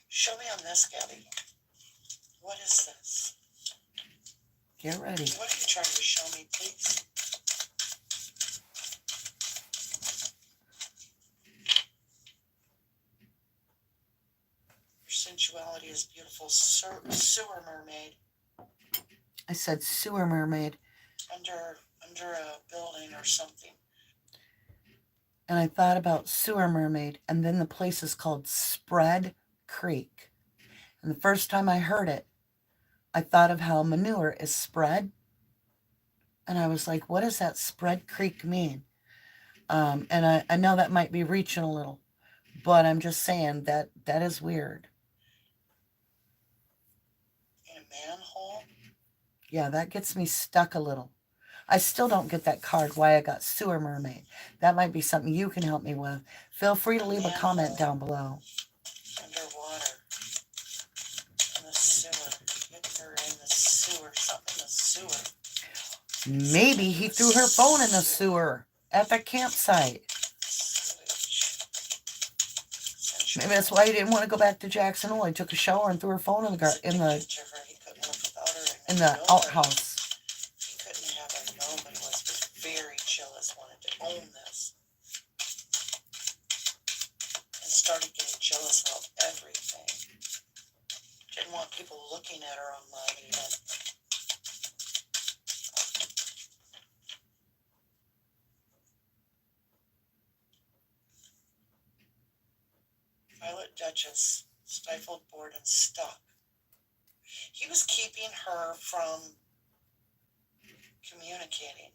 [SPEAKER 2] Show me on this, Gabby. What is this?
[SPEAKER 1] Get ready.
[SPEAKER 2] What are you trying to show me, please? Your sensuality is beautiful. Sewer mermaid.
[SPEAKER 1] I said sewer mermaid.
[SPEAKER 2] Under a building or something.
[SPEAKER 1] And I thought about sewer mermaid, and then the place is called Spread Creek. And the first time I heard it, I thought of how manure is spread. And I was like, what does that Spread Creek mean? And I know that might be reaching a little, but I'm just saying that is weird.
[SPEAKER 2] In a manhole?
[SPEAKER 1] Yeah, that gets me stuck a little. I still don't get that card, why I got sewer mermaid. That might be something you can help me with. Feel free to leave a comment down below.
[SPEAKER 2] Underwater. In the sewer. Getting her in the sewer. Something in the sewer.
[SPEAKER 1] Maybe he threw her phone in the sewer at the campsite. Maybe that's why he didn't want to go back to Jackson Hole. He took a shower and threw her phone in the outhouse.
[SPEAKER 2] He couldn't have her. Nobody was very jealous, wanted to own this, and started getting jealous about everything. Didn't want people looking at her online even. Violet Duchess, stifled, bored, and stuck. He was keeping her from communicating.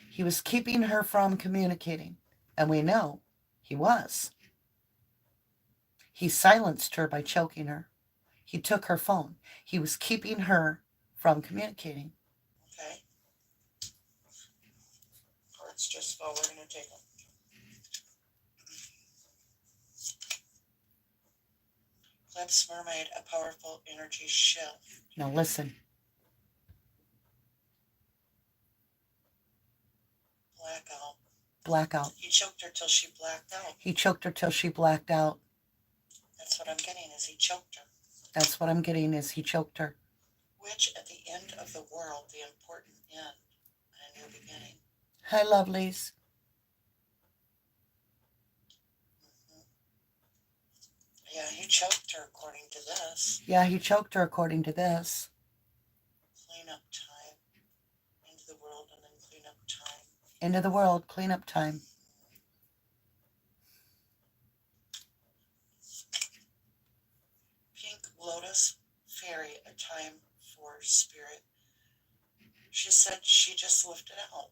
[SPEAKER 1] He was keeping her from communicating. And we know he was. He silenced her by choking her. He took her phone. He was keeping her from communicating.
[SPEAKER 2] Okay. Cards just fell. We're going to take them. Eclipse Mermaid, a powerful energy shift.
[SPEAKER 1] Now listen.
[SPEAKER 2] Blackout.
[SPEAKER 1] Blackout.
[SPEAKER 2] He choked her till she blacked out.
[SPEAKER 1] He choked her till she blacked out.
[SPEAKER 2] That's what I'm getting, is he choked her.
[SPEAKER 1] That's what I'm getting, is he choked her.
[SPEAKER 2] Which at the end of the world, the important end, and a new beginning.
[SPEAKER 1] Hi, lovelies.
[SPEAKER 2] Yeah, he choked her according to this.
[SPEAKER 1] Yeah, he choked her according to this.
[SPEAKER 2] Clean up time. Into the world and then clean up time.
[SPEAKER 1] Into the world, clean up time.
[SPEAKER 2] Pink Lotus Fairy, a time for spirit. She said she just lifted out.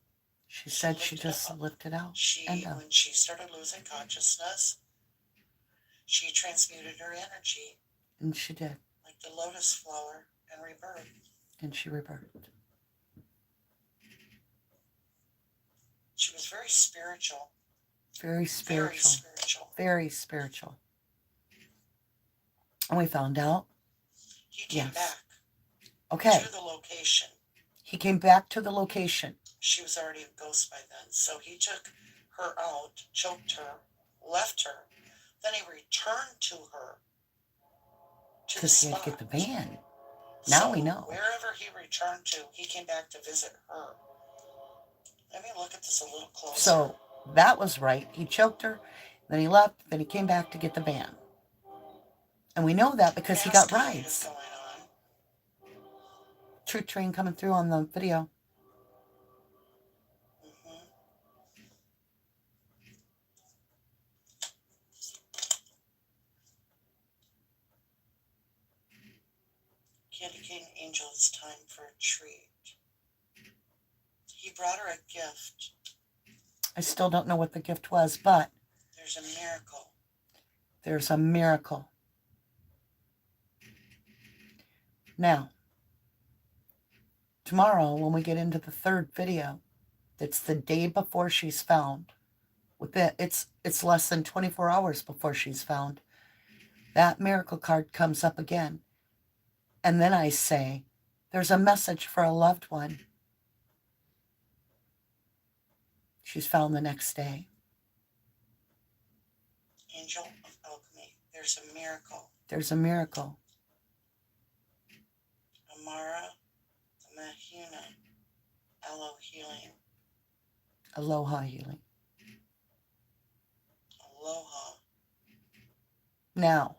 [SPEAKER 1] She said she just lifted out.
[SPEAKER 2] When she started losing consciousness, she transmuted her energy.
[SPEAKER 1] And she did.
[SPEAKER 2] Like the lotus flower, and rebirthed.
[SPEAKER 1] And she rebirthed.
[SPEAKER 2] She was very spiritual.
[SPEAKER 1] Very spiritual.
[SPEAKER 2] Very spiritual.
[SPEAKER 1] Very spiritual. And we found out.
[SPEAKER 2] He came back.
[SPEAKER 1] Okay.
[SPEAKER 2] To the location.
[SPEAKER 1] He came back to the location.
[SPEAKER 2] She was already a ghost by then. So he took her out, choked her, left her. Then he returned to her.
[SPEAKER 1] Because he had to get the van. Now we know.
[SPEAKER 2] Wherever he returned to, he came back to visit her. Let me look at this a little closer.
[SPEAKER 1] So that was right. He choked her, then he left, then he came back to get the van. And we know that because he got rides. Truth train coming through on the video.
[SPEAKER 2] Candy cane angel, it's time for a treat. He brought her a gift.
[SPEAKER 1] I still don't know what the gift was, but
[SPEAKER 2] there's a miracle.
[SPEAKER 1] There's a miracle. Now, tomorrow when we get into the third video, it's the day before she's found. It's less than 24 hours before she's found. That miracle card comes up again. And then I say, there's a message for a loved one. She's found the next day.
[SPEAKER 2] Angel of Alchemy. There's a miracle.
[SPEAKER 1] There's a miracle.
[SPEAKER 2] Amara Mahuna. Aloe healing.
[SPEAKER 1] Aloha healing.
[SPEAKER 2] Aloha.
[SPEAKER 1] Now,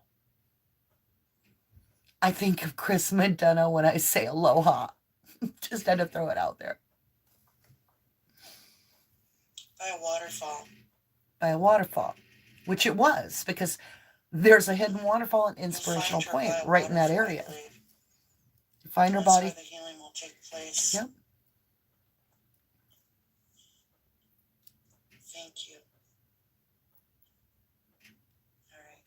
[SPEAKER 1] I think of Chris McDonough when I say aloha. Just had to throw it out there.
[SPEAKER 2] By a waterfall.
[SPEAKER 1] By a waterfall, which it was, because there's a hidden waterfall and inspirational point right in that area. You find her body.
[SPEAKER 2] That's where the healing will take place.
[SPEAKER 1] Yep.
[SPEAKER 2] Thank you. All right.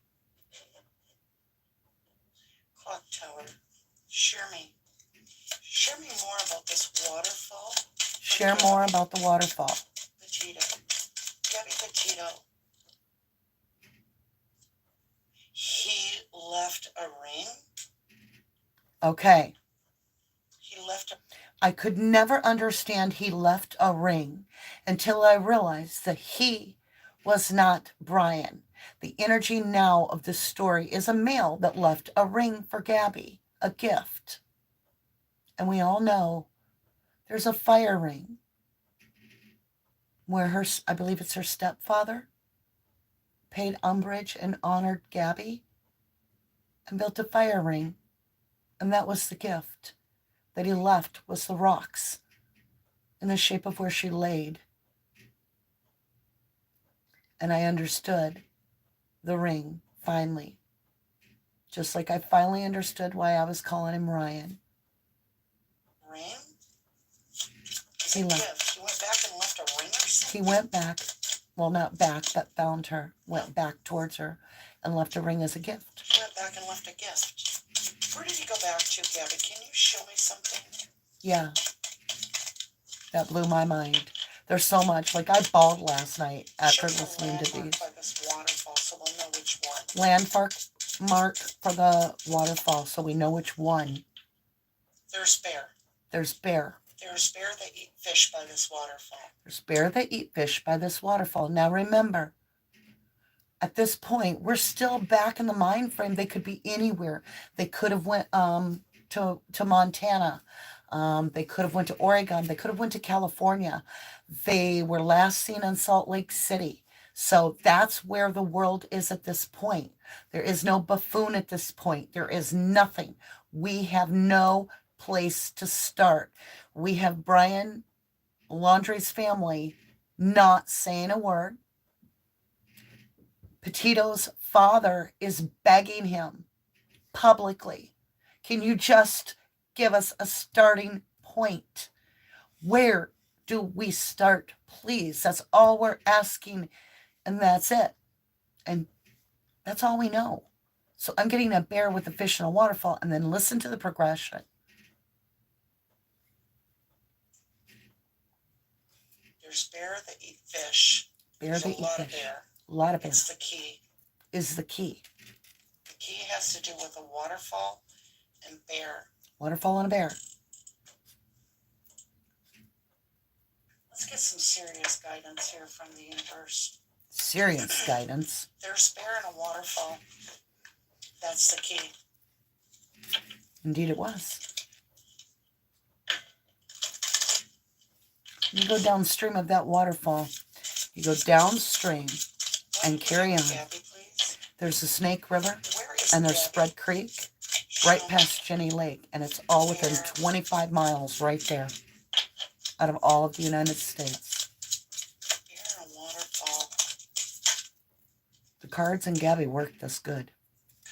[SPEAKER 2] Clock tower. Share me more about this waterfall.
[SPEAKER 1] Share more about the waterfall.
[SPEAKER 2] Petito. Gabby Petito. He left a ring.
[SPEAKER 1] Okay.
[SPEAKER 2] He left a...
[SPEAKER 1] I could never understand he left a ring until I realized that he was not Brian. The energy now of this story is a male that left a ring for Gabby, a gift. And we all know there's a fire ring where I believe it's her stepfather, paid umbrage and honored Gabby and built a fire ring. And that was the gift that he left, was the rocks in the shape of where she laid. And I understood the ring finally. Just like I finally understood why I was calling him Ryan.
[SPEAKER 2] Ring? It's a gift. He went back and left a ring or something?
[SPEAKER 1] He went back. Well, not back, but found her. Went back towards her and left a ring as a gift.
[SPEAKER 2] He went back and left a gift. Where did he go back to, Gabby? Can you show me something?
[SPEAKER 1] Yeah. That blew my mind. There's so much. Like, I bawled last night after listening to these.
[SPEAKER 2] By this waterfall, so we'll know which one.
[SPEAKER 1] Landmark mark for the waterfall, so we know which one.
[SPEAKER 2] There's bear.
[SPEAKER 1] There's bear.
[SPEAKER 2] There's bear that eat fish by this waterfall.
[SPEAKER 1] There's bear that eat fish by this waterfall. Now remember, at this point, we're still back in the mind frame. They could be anywhere. They could have went to Montana. They could have went to Oregon. They could have went to California. They were last seen in Salt Lake City. So that's where the world is at this point. There is no buffoon at this point. There is nothing. We have no place to start. We have Brian Laundrie's family not saying a word. Petito's father is begging him publicly. Can you just give us a starting point? Where do we start, please? That's all we're asking, and that's it. And that's all we know. So I'm getting a bear with a fish in a waterfall, and then listen to the progression.
[SPEAKER 2] There's bear that eat fish.
[SPEAKER 1] Bear that eat fish. A lot of bear.
[SPEAKER 2] It's the key.
[SPEAKER 1] Is the key.
[SPEAKER 2] The key has to do with a waterfall and bear.
[SPEAKER 1] Waterfall and a bear.
[SPEAKER 2] Let's get some serious guidance here from the universe.
[SPEAKER 1] Serious guidance.
[SPEAKER 2] There's bear in a waterfall. That's the key.
[SPEAKER 1] Indeed it was. You go downstream of that waterfall. You go downstream and carry on.
[SPEAKER 2] Gabby, please.
[SPEAKER 1] There's the Snake River and there's Spread Creek right past Jenny Lake. And it's all within 25 miles right there out of all of the United States.
[SPEAKER 2] Bear in a waterfall.
[SPEAKER 1] The cards and Gabby worked this good.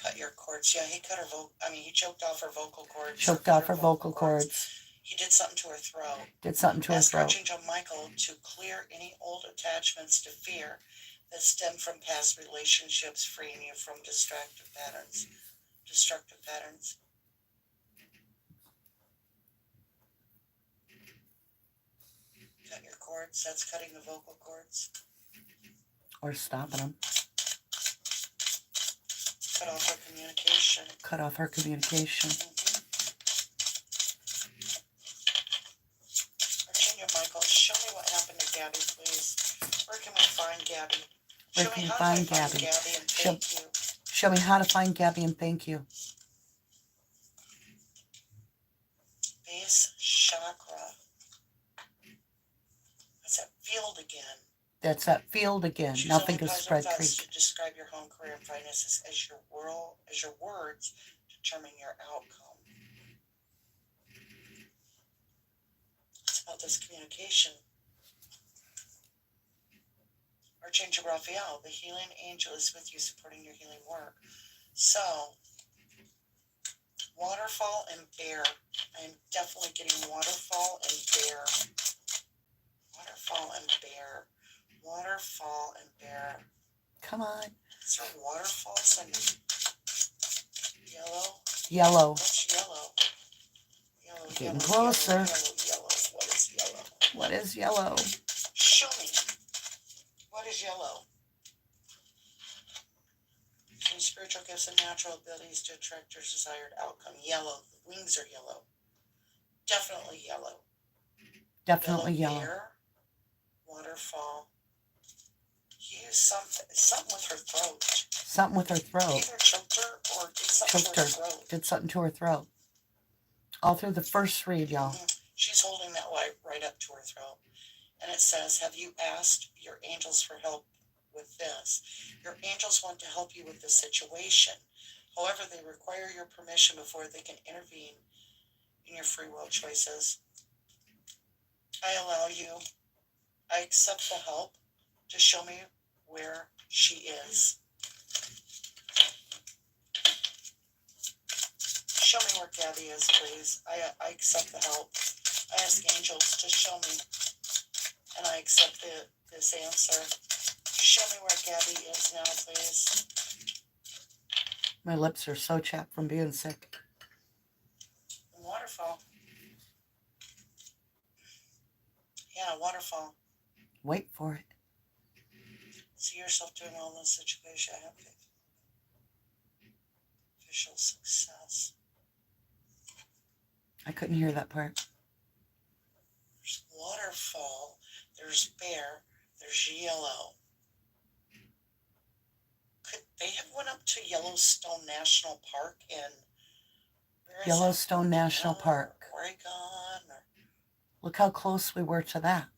[SPEAKER 2] Cut your cords. Yeah, he cut her he choked off her vocal cords.
[SPEAKER 1] Choked off her vocal cords.
[SPEAKER 2] He did something to her throat.
[SPEAKER 1] Did something to her
[SPEAKER 2] Ask
[SPEAKER 1] throat.
[SPEAKER 2] Archangel Michael to clear any old attachments to fear that stem from past relationships, freeing you from destructive patterns. Cut your cords. That's cutting the vocal cords.
[SPEAKER 1] Or stopping them.
[SPEAKER 2] Cut off her communication.
[SPEAKER 1] Cut off her communication.
[SPEAKER 2] Archangel Michael, show me what happened to Gabby, please. Where can we find Gabby?
[SPEAKER 1] Where
[SPEAKER 2] Show
[SPEAKER 1] can
[SPEAKER 2] me
[SPEAKER 1] we
[SPEAKER 2] how
[SPEAKER 1] find
[SPEAKER 2] to find
[SPEAKER 1] Gabby?
[SPEAKER 2] Gabby and thank you.
[SPEAKER 1] Show me how to find Gabby and thank you.
[SPEAKER 2] Base chakra. That's that field again.
[SPEAKER 1] That's that field again.
[SPEAKER 2] Choose
[SPEAKER 1] Nothing
[SPEAKER 2] only
[SPEAKER 1] can
[SPEAKER 2] positive
[SPEAKER 1] spread
[SPEAKER 2] thoughts
[SPEAKER 1] creek.
[SPEAKER 2] to describe your home, career, and finances as your words determine your outcome. It's about this communication. Archangel Raphael, the healing angel, is with you, supporting your healing work. So, waterfall and bear. I am definitely getting waterfall and bear. Waterfall and bear. Waterfall and bear.
[SPEAKER 1] Come on.
[SPEAKER 2] Is there waterfalls and yellow?
[SPEAKER 1] Yellow.
[SPEAKER 2] What's yellow? Yellow,
[SPEAKER 1] Getting
[SPEAKER 2] yellow,
[SPEAKER 1] closer.
[SPEAKER 2] Yellow. What is yellow?
[SPEAKER 1] What is yellow?
[SPEAKER 2] Show me. What is yellow? Any spiritual gifts and natural abilities to attract your desired outcome. Yellow. The wings are yellow. Definitely yellow.
[SPEAKER 1] Definitely yellow.
[SPEAKER 2] Bear, waterfall. Use something with her throat.
[SPEAKER 1] Something with her throat.
[SPEAKER 2] Either choked her or did something to her throat.
[SPEAKER 1] Did something to her throat. All through the first read, y'all.
[SPEAKER 2] She's holding that light right up to her throat. And it says, have you asked your angels for help with this? Your angels want to help you with the situation. However, they require your permission before they can intervene in your free will choices. I allow you. I accept the help to show me where she is. Show me where Gabby is, please. I accept the help. I ask angels to show me, and I accept this answer. Show me where Gabby is now, please.
[SPEAKER 1] My lips are so chapped from being sick.
[SPEAKER 2] Waterfall. Yeah, waterfall.
[SPEAKER 1] Wait for it.
[SPEAKER 2] See yourself doing all in this situation. I have official success.
[SPEAKER 1] I couldn't hear that part.
[SPEAKER 2] There's waterfall. There's bear. There's yellow. Could they have went up to Yellowstone National Park in
[SPEAKER 1] Yellowstone National Park.
[SPEAKER 2] Oregon? Or
[SPEAKER 1] Look how close we were to that.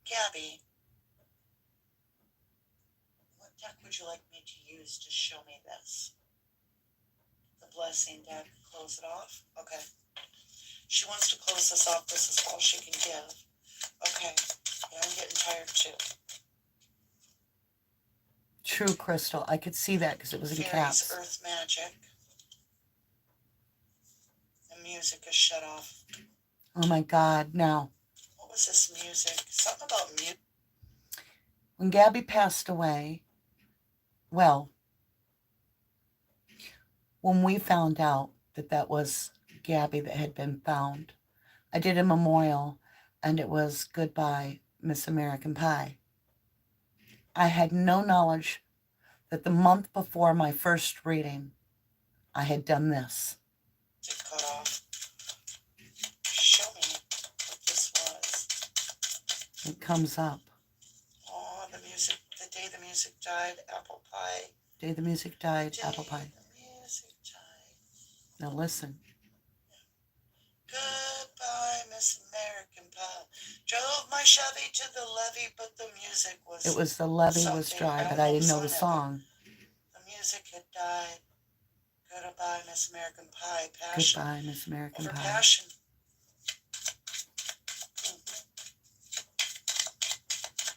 [SPEAKER 2] Gabby, what deck would you like me to use to show me this? The blessing deck. Close it off? Okay. She wants to close this off. This is all she can give. Okay. Yeah, I'm getting tired too.
[SPEAKER 1] True, Crystal. I could see that because it was in
[SPEAKER 2] Fairies,
[SPEAKER 1] caps.
[SPEAKER 2] earth magic. The music is shut off.
[SPEAKER 1] Oh my God, now.
[SPEAKER 2] What was this music? Something about music.
[SPEAKER 1] When Gabby passed away, well, when we found out that that was Gabby that had been found, I did a memorial, and it was Goodbye, Miss American Pie. I had no knowledge that the month before my first reading, I had done this.
[SPEAKER 2] Cut off. Show me what this was.
[SPEAKER 1] It comes up.
[SPEAKER 2] Oh, the music. The day the music died. Apple pie.
[SPEAKER 1] Day the music died, apple pie.
[SPEAKER 2] The music died.
[SPEAKER 1] Now listen.
[SPEAKER 2] Goodbye, Miss American Pie. Drove my Chevy to the levee, but the music was...
[SPEAKER 1] It was the levee was dry, but I didn't know the song.
[SPEAKER 2] The music had died. Goodbye, Miss American Pie. Passion.
[SPEAKER 1] Goodbye, Miss American
[SPEAKER 2] Over
[SPEAKER 1] Pie.
[SPEAKER 2] passion.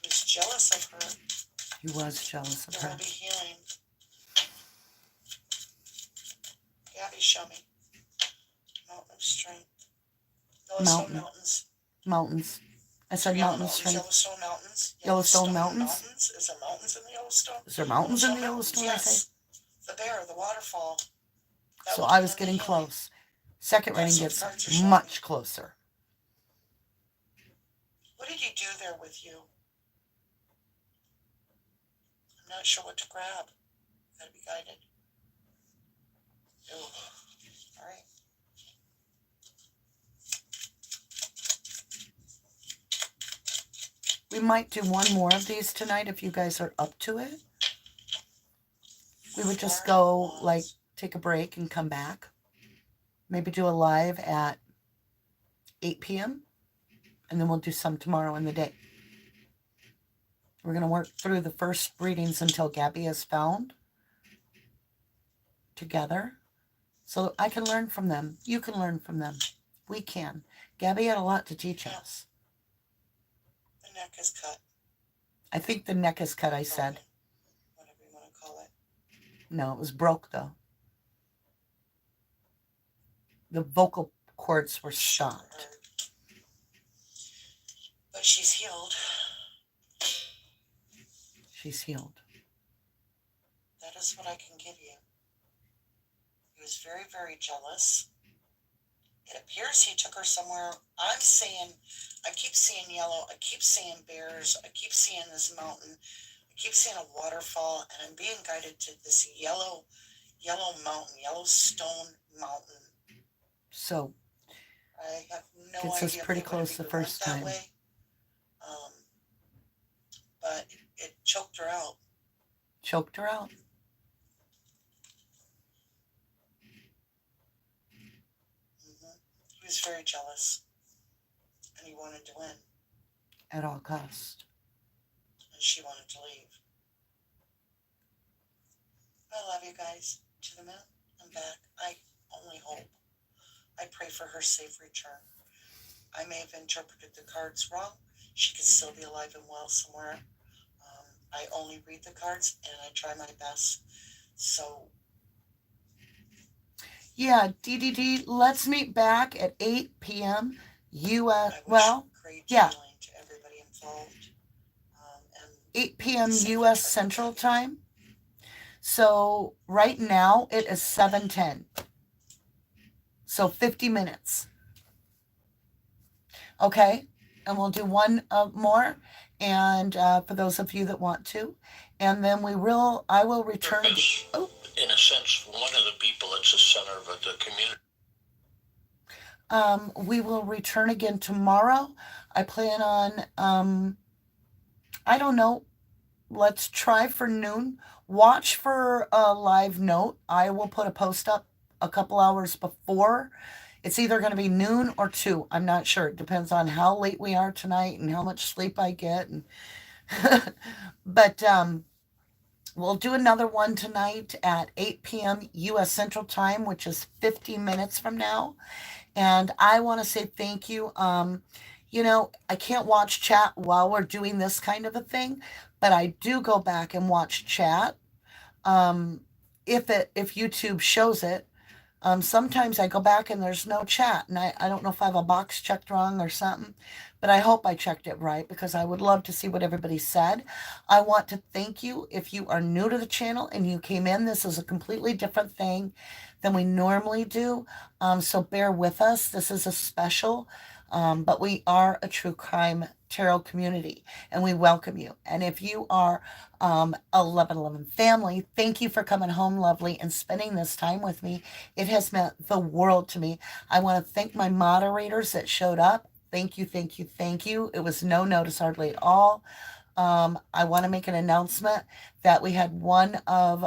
[SPEAKER 2] He was jealous of her.
[SPEAKER 1] He was jealous of
[SPEAKER 2] There
[SPEAKER 1] her.
[SPEAKER 2] will be healing. Gabby, show me. Mountain of strength. Yellowstone Mountains.
[SPEAKER 1] Mountains. I said mountain stream.
[SPEAKER 2] Yellowstone Mountains.
[SPEAKER 1] Yellowstone Mountains.
[SPEAKER 2] Is there mountains in the Yellowstone?
[SPEAKER 1] Is there mountains in the Yellowstone?
[SPEAKER 2] Yes.
[SPEAKER 1] I say.
[SPEAKER 2] The bear, the waterfall.
[SPEAKER 1] So I was getting close. Second reading gets much closer.
[SPEAKER 2] What did he do there with you? I'm not sure what to grab. Gotta be guided. Ooh. All right.
[SPEAKER 1] We might do one more of these tonight if you guys are up to it. We would just go, like, take a break and come back. Maybe do a live at 8 p.m. And then we'll do some tomorrow in the day. We're going to work through the first readings until Gabby is found together. So I can learn from them. You can learn from them. We can. Gabby had a lot to teach us.
[SPEAKER 2] The neck is cut.
[SPEAKER 1] I think the neck is cut, I said.
[SPEAKER 2] Whatever you want to call it.
[SPEAKER 1] No, it was broke, though. The vocal cords were stopped.
[SPEAKER 2] But she's healed.
[SPEAKER 1] She's healed.
[SPEAKER 2] That is what I can give you. He was very, very jealous. It appears he took her somewhere. I keep seeing yellow. I keep seeing bears. I keep seeing this mountain. I keep seeing a waterfall. And I'm being guided to this yellow mountain, Yellowstone Mountain.
[SPEAKER 1] So,
[SPEAKER 2] I have no
[SPEAKER 1] gets
[SPEAKER 2] idea.
[SPEAKER 1] Us pretty close the first time.
[SPEAKER 2] But it choked her out.
[SPEAKER 1] Choked her out.
[SPEAKER 2] He was very jealous. And he wanted to win.
[SPEAKER 1] At all cost.
[SPEAKER 2] And she wanted to leave. I love you guys. To the moon and back. I only hope. I pray for her safe return. I may have interpreted the cards wrong. She could still be alive and well somewhere. I only read the cards and I try my best. So.
[SPEAKER 1] Yeah, DDD, let's meet back at 8 p.m. U.S.
[SPEAKER 2] Yeah. To everybody involved.
[SPEAKER 1] 8 p.m. U.S. Central Time. So right now it is 7:10. So 50 minutes. Okay. And we'll do one more. And for those of you that want to. And then I will return.
[SPEAKER 3] In a sense, one of the people that's the center of the community.
[SPEAKER 1] We will return again tomorrow. I plan on, I don't know. Let's try for noon. Watch for a live note. I will put a post up a couple hours before. It's either going to be noon or 2. I'm not sure. It depends on how late we are tonight and how much sleep I get. And but we'll do another one tonight at 8 p.m. U.S. Central Time, which is 50 minutes from now. And I want to say thank you. You know, I can't watch chat while we're doing this kind of a thing, but I do go back and watch chat. If YouTube shows it. Sometimes I go back and there's no chat, and I don't know if I have a box checked wrong or something, but I hope I checked it right because I would love to see what everybody said. I want to thank you if you are new to the channel and you came in. This is a completely different thing than we normally do, so bear with us. This is a special, but we are a true crime tarot community and we welcome you. And if you are a 1111 family, thank you for coming home, lovely, and spending this time with me. It has meant the world to me. I want to thank my moderators that showed up. Thank you, thank you, thank you. It was no notice hardly at all. I want to make an announcement that we had one of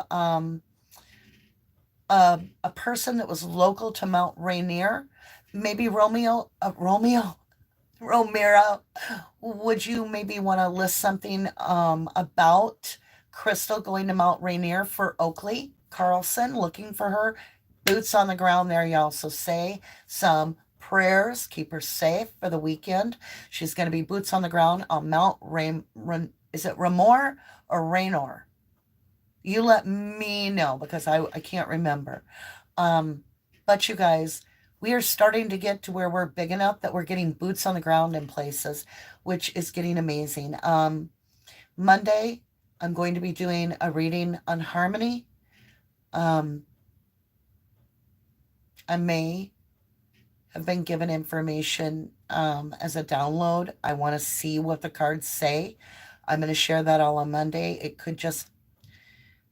[SPEAKER 1] a person that was local to Mount Rainier, maybe Romero, would you maybe want to list something about Crystal going to Mount Rainier for Oakley Carlson, looking for her? Boots on the ground there, y'all. So say some prayers, keep her safe for the weekend. She's going to be boots on the ground on Mount is it Ramor or Raynor? You let me know because I can't remember. But you guys, we are starting to get to where we're big enough that we're getting boots on the ground in places, which is getting amazing. Monday, I'm going to be doing a reading on harmony. I may have been given information as a download. I want to see what the cards say. I'm going to share that all on Monday. It could just,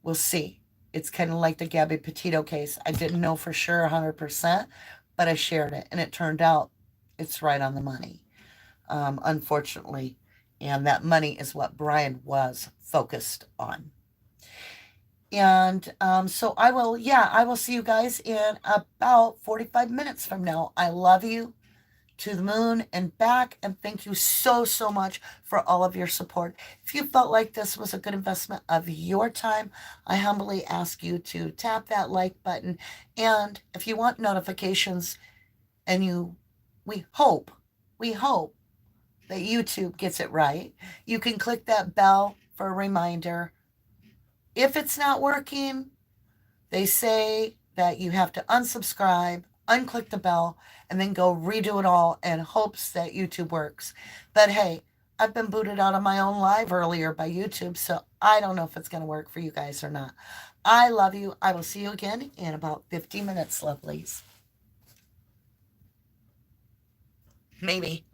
[SPEAKER 1] we'll see. It's kind of like the Gabby Petito case. I didn't know for sure 100%, but I shared it, and it turned out it's right on the money, unfortunately. And that money is what Brian was focused on. And so I will see you guys in about 45 minutes from now. I love you to the moon and back. And thank you so, so much for all of your support. If you felt like this was a good investment of your time, I humbly ask you to tap that like button. And if you want notifications and we hope that YouTube gets it right, you can click that bell for a reminder. If it's not working, they say that you have to unsubscribe, unclick the bell, and then go redo it all in hopes that YouTube works. But hey, I've been booted out of my own live earlier by YouTube, so I don't know if it's going to work for you guys or not. I love you. I will see you again in about 50 minutes, lovelies. Maybe.